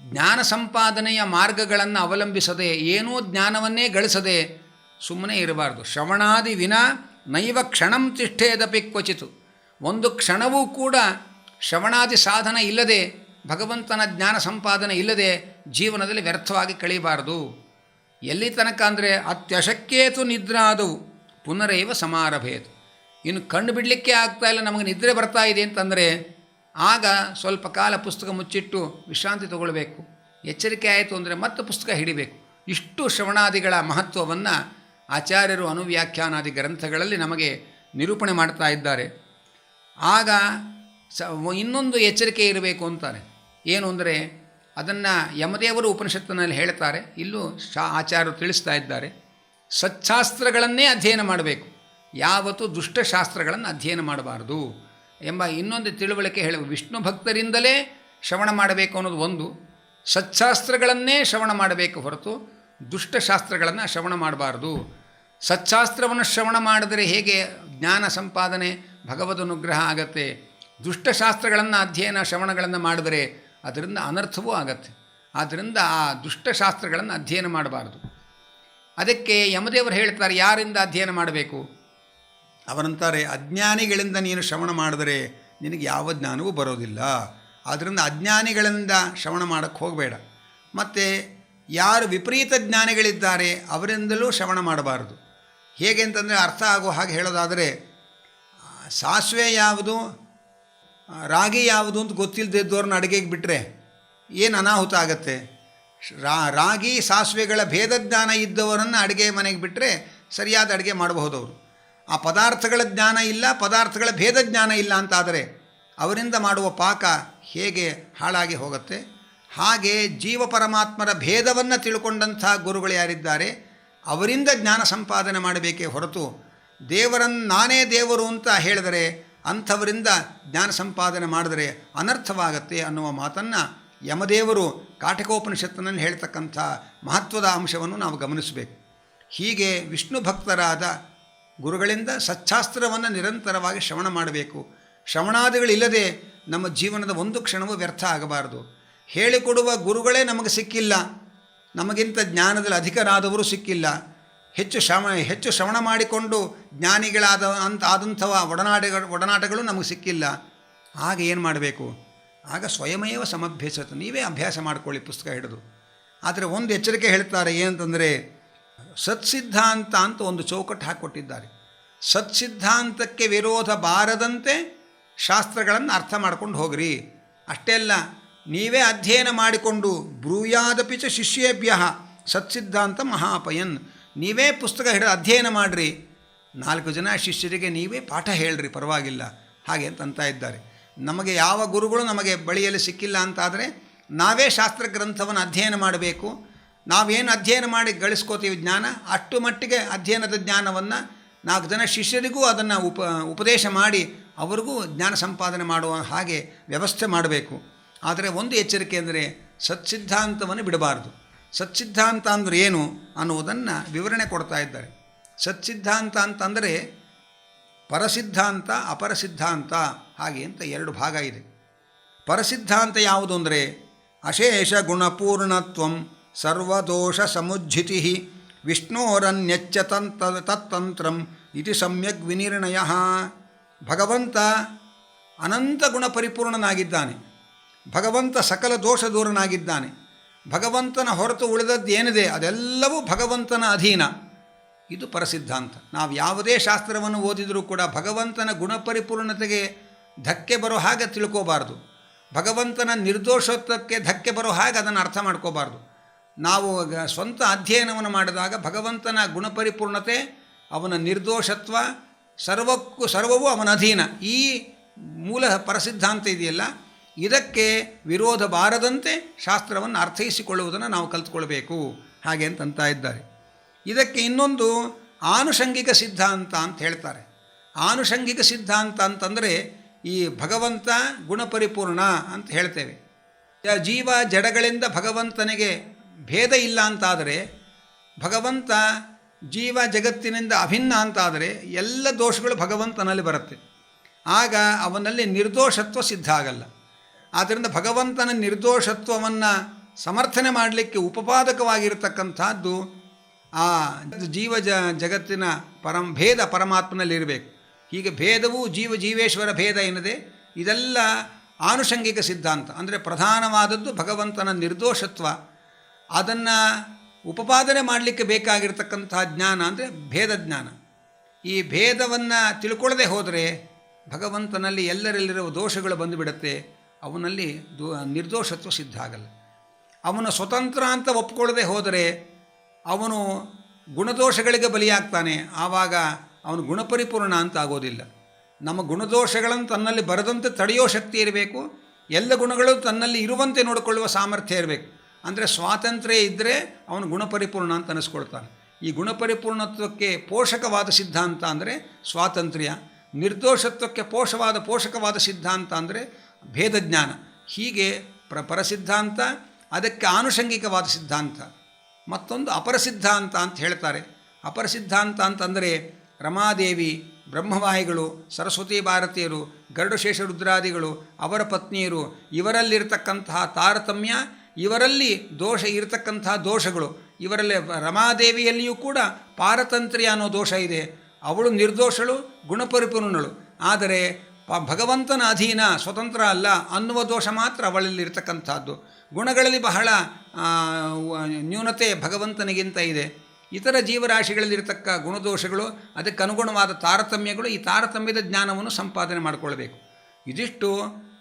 ಜ್ಞಾನ ಸಂಪಾದನೆಯ ಮಾರ್ಗಗಳನ್ನು ಅವಲಂಬಿಸದೆ, ಏನೂ ಜ್ಞಾನವನ್ನೇ ಗಳಿಸದೆ ಸುಮ್ಮನೆ ಇರಬಾರ್ದು. ಶ್ರವಣಾದಿ ವಿನಾ ನೈವ ಕ್ಷಣಂ ತಿಷ್ಠೇದಪಿ ಕ್ವಚಿತು. ಒಂದು ಕ್ಷಣವೂ ಕೂಡ ಶ್ರವಣಾದಿ ಸಾಧನ ಇಲ್ಲದೆ, ಭಗವಂತನ ಜ್ಞಾನ ಸಂಪಾದನೆ ಇಲ್ಲದೆ ಜೀವನದಲ್ಲಿ ವ್ಯರ್ಥವಾಗಿ ಕಳೀಬಾರ್ದು. ಎಲ್ಲಿ ತನಕ ಅಂದರೆ ಅತ್ಯಶಕ್ಯೇತು ನಿದ್ರಾದವು ಪುನರೇವ ಸಮಾರಭೇತ್. ಇನ್ನು ಕಣ್ಣು ಬಿಡಲಿಕ್ಕೆ ಆಗ್ತಾಯಿಲ್ಲ, ನಮಗೆ ನಿದ್ರೆ ಬರ್ತಾ ಇದೆ ಅಂತಂದರೆ ಆಗ ಸ್ವಲ್ಪ ಕಾಲ ಪುಸ್ತಕ ಮುಚ್ಚಿಟ್ಟು ವಿಶ್ರಾಂತಿ ತಗೊಳ್ಬೇಕು. ಎಚ್ಚರಿಕೆ ಆಯಿತು ಅಂದರೆ ಮತ್ತೆ ಪುಸ್ತಕ ಹಿಡಿಬೇಕು. ಇಷ್ಟು ಶ್ರವಣಾದಿಗಳ ಮಹತ್ವವನ್ನು ಆಚಾರ್ಯರು ಅನುವ್ಯಾಖ್ಯಾನಾದಿ ಗ್ರಂಥಗಳಲ್ಲಿ ನಮಗೆ ನಿರೂಪಣೆ ಮಾಡ್ತಾ ಇದ್ದಾರೆ. ಆಗ ಇನ್ನೊಂದು ಎಚ್ಚರಿಕೆ ಇರಬೇಕು ಅಂತಾರೆ. ಏನು ಅಂದರೆ ಅದನ್ನು ಯಮದೇವರು ಉಪನಿಷತ್ತಿನಲ್ಲಿ ಹೇಳ್ತಾರೆ, ಇಲ್ಲೂ ಆಚಾರ್ಯರು ತಿಳಿಸ್ತಾ ಇದ್ದಾರೆ. ಸಚ್ಚಾಸ್ತ್ರಗಳನ್ನೇ ಅಧ್ಯಯನ ಮಾಡಬೇಕು, ಯಾವತ್ತೂ ದುಷ್ಟಶಾಸ್ತ್ರಗಳನ್ನು ಅಧ್ಯಯನ ಮಾಡಬಾರ್ದು ಎಂಬ ಇನ್ನೊಂದು ತಿಳುವಳಿಕೆ ಹೇಳುವ. ವಿಷ್ಣು ಭಕ್ತರಿಂದಲೇ ಶ್ರವಣ ಮಾಡಬೇಕು ಅನ್ನೋದು ಒಂದು, ಸಚ್ಚಾಸ್ತ್ರಗಳನ್ನೇ ಶ್ರವಣ ಮಾಡಬೇಕು ಹೊರತು ದುಷ್ಟಶಾಸ್ತ್ರಗಳನ್ನು ಶ್ರವಣ ಮಾಡಬಾರ್ದು. ಸಚ್ಚಾಸ್ತ್ರವನ್ನು ಶ್ರವಣ ಮಾಡಿದರೆ ಹೇಗೆ ಜ್ಞಾನ ಸಂಪಾದನೆ ಭಗವದ್ ಅನುಗ್ರಹ ಆಗತ್ತೆ, ದುಷ್ಟಶಾಸ್ತ್ರಗಳನ್ನು ಅಧ್ಯಯನ ಶ್ರವಣಗಳನ್ನು ಮಾಡಿದರೆ ಅದರಿಂದ ಅನರ್ಥವೂ ಆಗತ್ತೆ. ಆದ್ದರಿಂದ ಆ ದುಷ್ಟಶಾಸ್ತ್ರಗಳನ್ನು ಅಧ್ಯಯನ ಮಾಡಬಾರ್ದು. ಅದಕ್ಕೆ ಯಮದೇವರು ಹೇಳ್ತಾರೆ, ಯಾರಿಂದ ಅಧ್ಯಯನ ಮಾಡಬೇಕು? ಅವರಂತಾರೆ, ಅಜ್ಞಾನಿಗಳಿಂದ ನೀನು ಶ್ರವಣ ಮಾಡಿದರೆ ನಿನಗೆ ಯಾವ ಜ್ಞಾನವೂ ಬರೋದಿಲ್ಲ. ಆದ್ದರಿಂದ ಅಜ್ಞಾನಿಗಳಿಂದ ಶ್ರವಣ ಮಾಡೋಕ್ಕೆ ಹೋಗಬೇಡ. ಮತ್ತು ಯಾರು ವಿಪರೀತ ಜ್ಞಾನಿಗಳಿದ್ದಾರೆ ಅವರಿಂದಲೂ ಶ್ರವಣ ಮಾಡಬಾರದು. ಹೇಗೆ ಅಂತಂದರೆ, ಅರ್ಥ ಆಗೋ ಹಾಗೆ ಹೇಳೋದಾದರೆ, ಸಾಸಿವೆ ಯಾವುದು ರಾಗಿ ಯಾವುದು ಅಂತ ಗೊತ್ತಿಲ್ಲದಿದ್ದವ್ರನ್ನ ಅಡುಗೆಗೆ ಬಿಟ್ಟರೆ ಏನು ಅನಾಹುತ ಆಗತ್ತೆ. ರಾಗಿ ಸಾಸಿವೆಗಳ ಭೇದ ಜ್ಞಾನ ಇದ್ದವರನ್ನು ಅಡುಗೆ ಮನೆಗೆ ಬಿಟ್ಟರೆ ಸರಿಯಾದ ಅಡುಗೆ ಮಾಡಬಹುದು. ಅವರು ಆ ಪದಾರ್ಥಗಳ ಜ್ಞಾನ ಇಲ್ಲ, ಪದಾರ್ಥಗಳ ಭೇದ ಜ್ಞಾನ ಇಲ್ಲ ಅಂತಾದರೆ ಅವರಿಂದ ಮಾಡುವ ಪಾಕ ಹೇಗೆ ಹಾಳಾಗಿ ಹೋಗುತ್ತೆ. ಹಾಗೆ ಜೀವ ಪರಮಾತ್ಮರ ಭೇದವನ್ನು ತಿಳ್ಕೊಂಡಂಥ ಗುರುಗಳು ಯಾರಿದ್ದಾರೆ ಅವರಿಂದ ಜ್ಞಾನ ಸಂಪಾದನೆ ಮಾಡಬೇಕೇ ಹೊರತು ದೇವರನ್ನು ನಾನೇ ದೇವರು ಅಂತ ಹೇಳಿದರೆ ಅಂಥವರಿಂದ ಜ್ಞಾನ ಸಂಪಾದನೆ ಮಾಡಿದರೆ ಅನರ್ಥವಾಗತ್ತೆ ಅನ್ನುವ ಮಾತನ್ನು ಯಮದೇವರು ಕಾಠಿಕೋಪನಿಷತ್ತಿನಲ್ಲಿ ಹೇಳ್ತಕ್ಕಂಥ ಮಹತ್ವದ ಅಂಶವನ್ನು ನಾವು ಗಮನಿಸಬೇಕು. ಹೀಗೆ ವಿಷ್ಣು ಭಕ್ತರಾದ ಗುರುಗಳಿಂದ ಸಚ್ಚಾಸ್ತ್ರವನ್ನು ನಿರಂತರವಾಗಿ ಶ್ರವಣ ಮಾಡಬೇಕು. ಶ್ರವಣಾದಿಗಳಿಲ್ಲದೆ ನಮ್ಮ ಜೀವನದ ಒಂದು ಕ್ಷಣವೂ ವ್ಯರ್ಥ ಆಗಬಾರದು. ಹೇಳಿಕೊಡುವ ಗುರುಗಳೇ ನಮಗೆ ಸಿಕ್ಕಿಲ್ಲ, ನಮಗಿಂತ ಜ್ಞಾನದಲ್ಲಿ ಅಧಿಕರಾದವರು ಸಿಕ್ಕಿಲ್ಲ, ಹೆಚ್ಚು ಶ್ರವಣ ಮಾಡಿಕೊಂಡು ಆದಂಥವ ಒಡನಾಟಗಳು ನಮಗೆ ಸಿಕ್ಕಿಲ್ಲ. ಆಗ ಏನು ಮಾಡಬೇಕು? ಆಗ ಸ್ವಯಮೇವ ಸಮಭ್ಯಸತ, ನೀವೇ ಅಭ್ಯಾಸ ಮಾಡಿಕೊಳ್ಳಿ ಪುಸ್ತಕ ಹಿಡಿದು. ಆದರೆ ಒಂದು ಎಚ್ಚರಿಕೆ ಹೇಳ್ತಾರೆ, ಏನಂತಂದರೆ ಸತ್ಸಿದ್ಧಾಂತ ಅಂತ ಒಂದು ಚೌಕಟ್ಟು ಹಾಕಿಕೊಟ್ಟಿದ್ದಾರೆ. ಸತ್ಸಿದ್ಧಾಂತಕ್ಕೆ ವಿರೋಧ ಬಾರದಂತೆ ಶಾಸ್ತ್ರಗಳನ್ನು ಅರ್ಥ ಮಾಡ್ಕೊಂಡು ಹೋಗ್ರಿ. ಅಷ್ಟೇ ಅಲ್ಲ, ನೀವೇ ಅಧ್ಯಯನ ಮಾಡಿಕೊಂಡು ಬ್ರೂಯಾದಪಿ ಚ ಶಿಷ್ಯೇಭ್ಯ ಸತ್ಸಿದ್ಧಾಂತ ಮಹಾಪಯನ್, ನೀವೇ ಪುಸ್ತಕ ಹಿಡಿದು ಅಧ್ಯಯನ ಮಾಡಿರಿ, 4 ಜನ ಶಿಷ್ಯರಿಗೆ ನೀವೇ ಪಾಠ ಹೇಳ್ರಿ, ಪರವಾಗಿಲ್ಲ ಹಾಗೆ ಅಂತ ಇದ್ದಾರೆ. ನಮಗೆ ಯಾವ ಗುರುಗಳು ನಮಗೆ ಬಳಿಯಲ್ಲಿ ಸಿಕ್ಕಿಲ್ಲ ಅಂತಾದರೆ ನಾವೇ ಶಾಸ್ತ್ರ ಗ್ರಂಥವನ್ನು ಅಧ್ಯಯನ ಮಾಡಬೇಕು. ನಾವೇನು ಅಧ್ಯಯನ ಮಾಡಿ ಗಳಿಸ್ಕೋತೀವಿ ಜ್ಞಾನ, ಅಷ್ಟು ಮಟ್ಟಿಗೆ ಅಧ್ಯಯನದ ಜ್ಞಾನವನ್ನು 4 ಜನ ಶಿಷ್ಯರಿಗೂ ಅದನ್ನು ಉಪದೇಶ ಮಾಡಿ ಅವರಿಗೂ ಜ್ಞಾನ ಸಂಪಾದನೆ ಮಾಡುವ ಹಾಗೆ ವ್ಯವಸ್ಥೆ ಮಾಡಬೇಕು. ಆದರೆ ಒಂದು ಎಚ್ಚರಿಕೆ ಅಂದರೆ ಸತ್ಸಿದ್ಧಾಂತವನ್ನು ಬಿಡಬಾರ್ದು. ಸತ್ಸಿದ್ಧಾಂತ ಅಂದರೆ ಏನು ಅನ್ನುವುದನ್ನು ವಿವರಣೆ ಕೊಡ್ತಾ ಇದ್ದಾರೆ. ಸತ್ಸಿದ್ಧಾಂತ ಅಂತಂದರೆ ಪರಸಿದ್ಧಾಂತ ಅಪರಸಿದ್ಧಾಂತ ಹಾಗೆ ಅಂತ 2 ಭಾಗ ಇದೆ. ಪರಸಿದ್ಧಾಂತ ಯಾವುದು ಅಂದರೆ ಅಶೇಷ ಗುಣಪೂರ್ಣತ್ವಂ ಸರ್ವದೋಷ ಸಮುಜ್ಜಿತಿ ವಿಷ್ಣೋರನ್ಯಚ್ಚ ತತ್ತಂತ್ರಂ ಇತಿ ಸಮ್ಯಕ್ ವಿನಿರ್ಣಯ. ಭಗವಂತ ಅನಂತ ಗುಣ ಪರಿಪೂರ್ಣನಾಗಿದ್ದಾನೆ, ಭಗವಂತ ಸಕಲ ದೋಷ ದೂರನಾಗಿದ್ದಾನೆ. ಭಗವಂತನ ಹೊರತು ಉಳಿದದ್ದು ಏನಿದೆ ಅದೆಲ್ಲವೂ ಭಗವಂತನ ಅಧೀನ. ಇದು ಪರಸಿದ್ಧಾಂತ. ನಾವು ಯಾವುದೇ ಶಾಸ್ತ್ರವನ್ನು ಓದಿದರೂ ಕೂಡ ಭಗವಂತನ ಗುಣಪರಿಪೂರ್ಣತೆಗೆ ಧಕ್ಕೆ ಬರೋ ಹಾಗೆ ತಿಳ್ಕೋಬಾರ್ದು, ಭಗವಂತನ ನಿರ್ದೋಷತ್ವಕ್ಕೆ ಧಕ್ಕೆ ಬರೋ ಹಾಗೆ ಅದನ್ನು ಅರ್ಥ ಮಾಡ್ಕೋಬಾರ್ದು. ನಾವು ಸ್ವಂತ ಅಧ್ಯಯನವನ್ನು ಮಾಡಿದಾಗ ಭಗವಂತನ ಗುಣಪರಿಪೂರ್ಣತೆ, ಅವನ ನಿರ್ದೋಷತ್ವ, ಸರ್ವವೂ ಅವನ ಅಧೀನ, ಈ ಮೂಲ ಪರಸಿದ್ಧಾಂತ ಇದೆಯಲ್ಲ, ಇದಕ್ಕೆ ವಿರೋಧ ಬಾರದಂತೆ ಶಾಸ್ತ್ರವನ್ನು ಅರ್ಥೈಸಿಕೊಳ್ಳುವುದನ್ನು ನಾವು ಕಲ್ತ್ಕೊಳ್ಬೇಕು ಹಾಗೆ ಅಂತ ಇದ್ದಾರೆ. ಇದಕ್ಕೆ ಇನ್ನೊಂದು ಆನುಷಂಗಿಕ ಸಿದ್ಧಾಂತ ಅಂತ ಹೇಳ್ತಾರೆ. ಆನುಷಂಗಿಕ ಸಿದ್ಧಾಂತ ಅಂತಂದರೆ ಈ ಭಗವಂತ ಗುಣಪರಿಪೂರ್ಣ ಅಂತ ಹೇಳ್ತೇವೆ. ಜೀವ ಜಡಗಳಿಂದ ಭಗವಂತನಿಗೆ ಭೇದ ಇಲ್ಲ ಅಂತಾದರೆ, ಭಗವಂತ ಜೀವ ಜಗತ್ತಿನಿಂದ ಅಭಿನ್ನ ಅಂತಾದರೆ ಎಲ್ಲ ದೋಷಗಳು ಭಗವಂತನಲ್ಲಿ ಬರುತ್ತೆ. ಆಗ ಅವನಲ್ಲಿ ನಿರ್ದೋಷತ್ವ ಸಿದ್ಧ ಆಗಲ್ಲ. ಆದ್ದರಿಂದ ಭಗವಂತನ ನಿರ್ದೋಷತ್ವವನ್ನು ಸಮರ್ಥನೆ ಮಾಡಲಿಕ್ಕೆ ಉಪಪಾದಕವಾಗಿರತಕ್ಕಂಥದ್ದು ಆ ಜೀವ ಜಗತ್ತಿನ ಭೇದ ಪರಮಾತ್ಮನಲ್ಲಿರಬೇಕು. ಹೀಗೆ ಭೇದವು ಜೀವೇಶ್ವರ ಭೇದ ಏನಿದೆ ಇದೆಲ್ಲ ಆನುಷಂಗಿಕ ಸಿದ್ಧಾಂತ. ಅಂದರೆ ಪ್ರಧಾನವಾದದ್ದು ಭಗವಂತನ ನಿರ್ದೋಷತ್ವ, ಅದನ್ನು ಉಪಪಾದನೆ ಮಾಡಲಿಕ್ಕೆ ಬೇಕಾಗಿರ್ತಕ್ಕಂಥ ಜ್ಞಾನ ಅಂದರೆ ಭೇದ ಜ್ಞಾನ. ಈ ಭೇದವನ್ನು ತಿಳ್ಕೊಳ್ಳದೆ ಹೋದರೆ ಭಗವಂತನಲ್ಲಿ ಎಲ್ಲರಲ್ಲಿರುವ ದೋಷಗಳು ಬಂದುಬಿಡುತ್ತೆ, ಅವನಲ್ಲಿ ನಿರ್ದೋಷತ್ವ ಸಿದ್ಧ ಆಗಲ್ಲ. ಅವನು ಸ್ವತಂತ್ರ ಅಂತ ಒಪ್ಕೊಳ್ಳದೆ ಹೋದರೆ ಅವನು ಗುಣದೋಷಗಳಿಗೆ ಬಲಿಯಾಗ್ತಾನೆ, ಆವಾಗ ಅವನು ಗುಣಪರಿಪೂರ್ಣ ಅಂತ ಆಗೋದಿಲ್ಲ. ನಮ್ಮ ಗುಣದೋಷಗಳನ್ನು ತನ್ನಲ್ಲಿ ಬರದಂತೆ ತಡೆಯೋ ಶಕ್ತಿ ಇರಬೇಕು, ಎಲ್ಲ ಗುಣಗಳು ತನ್ನಲ್ಲಿ ಇರುವಂತೆ ನೋಡಿಕೊಳ್ಳುವ ಸಾಮರ್ಥ್ಯ ಇರಬೇಕು. ಅಂದರೆ ಸ್ವಾತಂತ್ರ್ಯ ಇದ್ದರೆ ಅವನು ಗುಣಪರಿಪೂರ್ಣ ಅಂತ ಅನಿಸ್ಕೊಳ್ತಾನೆ. ಈ ಗುಣಪರಿಪೂರ್ಣತ್ವಕ್ಕೆ ಪೋಷಕವಾದ ಸಿದ್ಧಾಂತ ಅಂದರೆ ಸ್ವಾತಂತ್ರ್ಯ, ನಿರ್ದೋಷತ್ವಕ್ಕೆ ಪೋಷಕವಾದ ಸಿದ್ಧಾಂತ ಅಂದರೆ ಭೇದ ಜ್ಞಾನ. ಹೀಗೆ ಪರಸಿದ್ಧಾಂತ, ಅದಕ್ಕೆ ಆನುಷಂಗಿಕವಾದ ಸಿದ್ಧಾಂತ, ಮತ್ತೊಂದು ಅಪರಸಿದ್ಧಾಂತ ಅಂತ ಹೇಳ್ತಾರೆ. ಅಪರಸಿದ್ಧಾಂತ ಅಂತಂದರೆ ರಮಾದೇವಿ, ಬ್ರಹ್ಮವಾಹಿಗಳು, ಸರಸ್ವತಿ ಭಾರತೀಯರು, ಗರುಡಶೇಷ ರುದ್ರಾದಿಗಳು, ಅವರ ಪತ್ನಿಯರು, ಇವರಲ್ಲಿರ್ತಕ್ಕಂತಹ ತಾರತಮ್ಯ, ಇವರಲ್ಲಿ ದೋಷ ಇರತಕ್ಕಂತಹ ದೋಷಗಳು, ಇವರಲ್ಲಿ ರಮಾದೇವಿಯಲ್ಲಿಯೂ ಕೂಡ ಪಾರತಂತ್ರ್ಯ ಅನ್ನೋ ದೋಷ ಇದೆ. ಅವಳು ನಿರ್ದೋಷಳು, ಗುಣಪರಿಪೂರ್ಣಳು. ಆದರೆ ಭಗವಂತನ ಅಧೀನ, ಸ್ವತಂತ್ರ ಅಲ್ಲ ಅನ್ನುವ ದೋಷ ಮಾತ್ರ ಅವಳಲ್ಲಿ ಇರತಕ್ಕಂಥದ್ದು. ಗುಣಗಳಲ್ಲಿ ಬಹಳ ನ್ಯೂನತೆ ಭಗವಂತನಿಗಿಂತ ಇದೆ. ಇತರ ಜೀವರಾಶಿಗಳಲ್ಲಿರತಕ್ಕ ಗುಣದೋಷಗಳು, ಅದಕ್ಕೆ ಅನುಗುಣವಾದ ತಾರತಮ್ಯಗಳು, ಈ ತಾರತಮ್ಯದ ಜ್ಞಾನವನ್ನು ಸಂಪಾದನೆ ಮಾಡಿಕೊಳ್ಬೇಕು. ಇದಿಷ್ಟು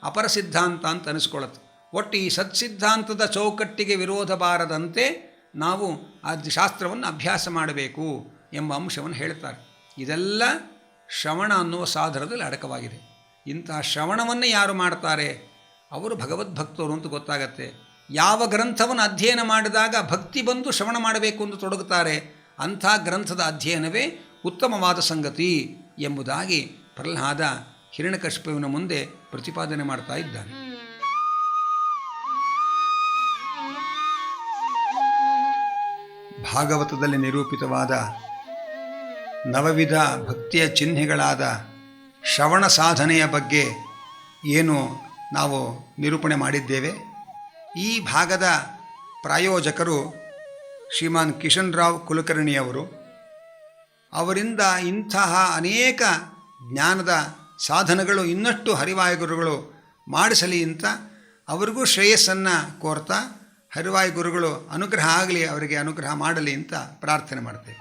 ಅಪರ ಸಿದ್ಧಾಂತ ಅಂತ ಅನಿಸ್ಕೊಳ್ಳುತ್ತೆ. ಒಟ್ಟು ಈ ಸತ್ಸಿದ್ಧಾಂತದ ಚೌಕಟ್ಟಿಗೆ ವಿರೋಧ ಬಾರದಂತೆ ನಾವು ಆ ಶಾಸ್ತ್ರವನ್ನು ಅಭ್ಯಾಸ ಮಾಡಬೇಕು ಎಂಬ ಅಂಶವನ್ನು ಹೇಳ್ತಾರೆ. ಇದೆಲ್ಲ ಶ್ರವಣ ಅನ್ನುವ ಸಾಧನದಲ್ಲಿ ಅಡಕವಾಗಿದೆ. ಇಂತಹ ಶ್ರವಣವನ್ನೇ ಯಾರು ಮಾಡ್ತಾರೆ ಅವರು ಭಗವದ್ಭಕ್ತರು ಅಂತ ಗೊತ್ತಾಗತ್ತೆ. ಯಾವ ಗ್ರಂಥವನ್ನು ಅಧ್ಯಯನ ಮಾಡಿದಾಗ ಭಕ್ತಿ ಬಂದು ಶ್ರವಣ ಮಾಡಬೇಕು ಎಂದು ತೊಡಗುತ್ತಾರೆ, ಅಂಥ ಗ್ರಂಥದ ಅಧ್ಯಯನವೇ ಉತ್ತಮವಾದ ಸಂಗತಿ ಎಂಬುದಾಗಿ ಪ್ರಹ್ಲಾದ ಹಿರಣ್ಯಕಶಿಪುವಿನ ಮುಂದೆ ಪ್ರತಿಪಾದನೆ ಮಾಡ್ತಾ ಇದ್ದಾನೆ. ಭಾಗವತದಲ್ಲಿ ನಿರೂಪಿತವಾದ ನವವಿಧ ಭಕ್ತಿಯ ಚಿಹ್ನೆಗಳಾದ ಶ್ರವಣ ಸಾಧನೆಯ ಬಗ್ಗೆ ಏನು ನಾವು ನಿರೂಪಣೆ ಮಾಡಿದ್ದೇವೆ. ಈ ಭಾಗದ ಪ್ರಾಯೋಜಕರು ಶ್ರೀಮಾನ್ ಕಿಶನ್ ರಾವ್ ಕುಲಕರ್ಣಿಯವರು. ಅವರಿಂದ ಇಂತಹ ಅನೇಕ ಜ್ಞಾನದ ಸಾಧನಗಳು ಇನ್ನಷ್ಟು ಹರಿವಾಯುಗುರುಗಳು ಮಾಡಿಸಲಿ ಅಂತ ಅವರಿಗೂ ಶ್ರೇಯಸ್ಸನ್ನು ಕೋರ್ತಾ ಹರಿವಾಯುಗುರುಗಳು ಅನುಗ್ರಹ ಆಗಲಿ, ಅವರಿಗೆ ಅನುಗ್ರಹ ಮಾಡಲಿ ಅಂತ ಪ್ರಾರ್ಥನೆ ಮಾಡ್ತೇವೆ.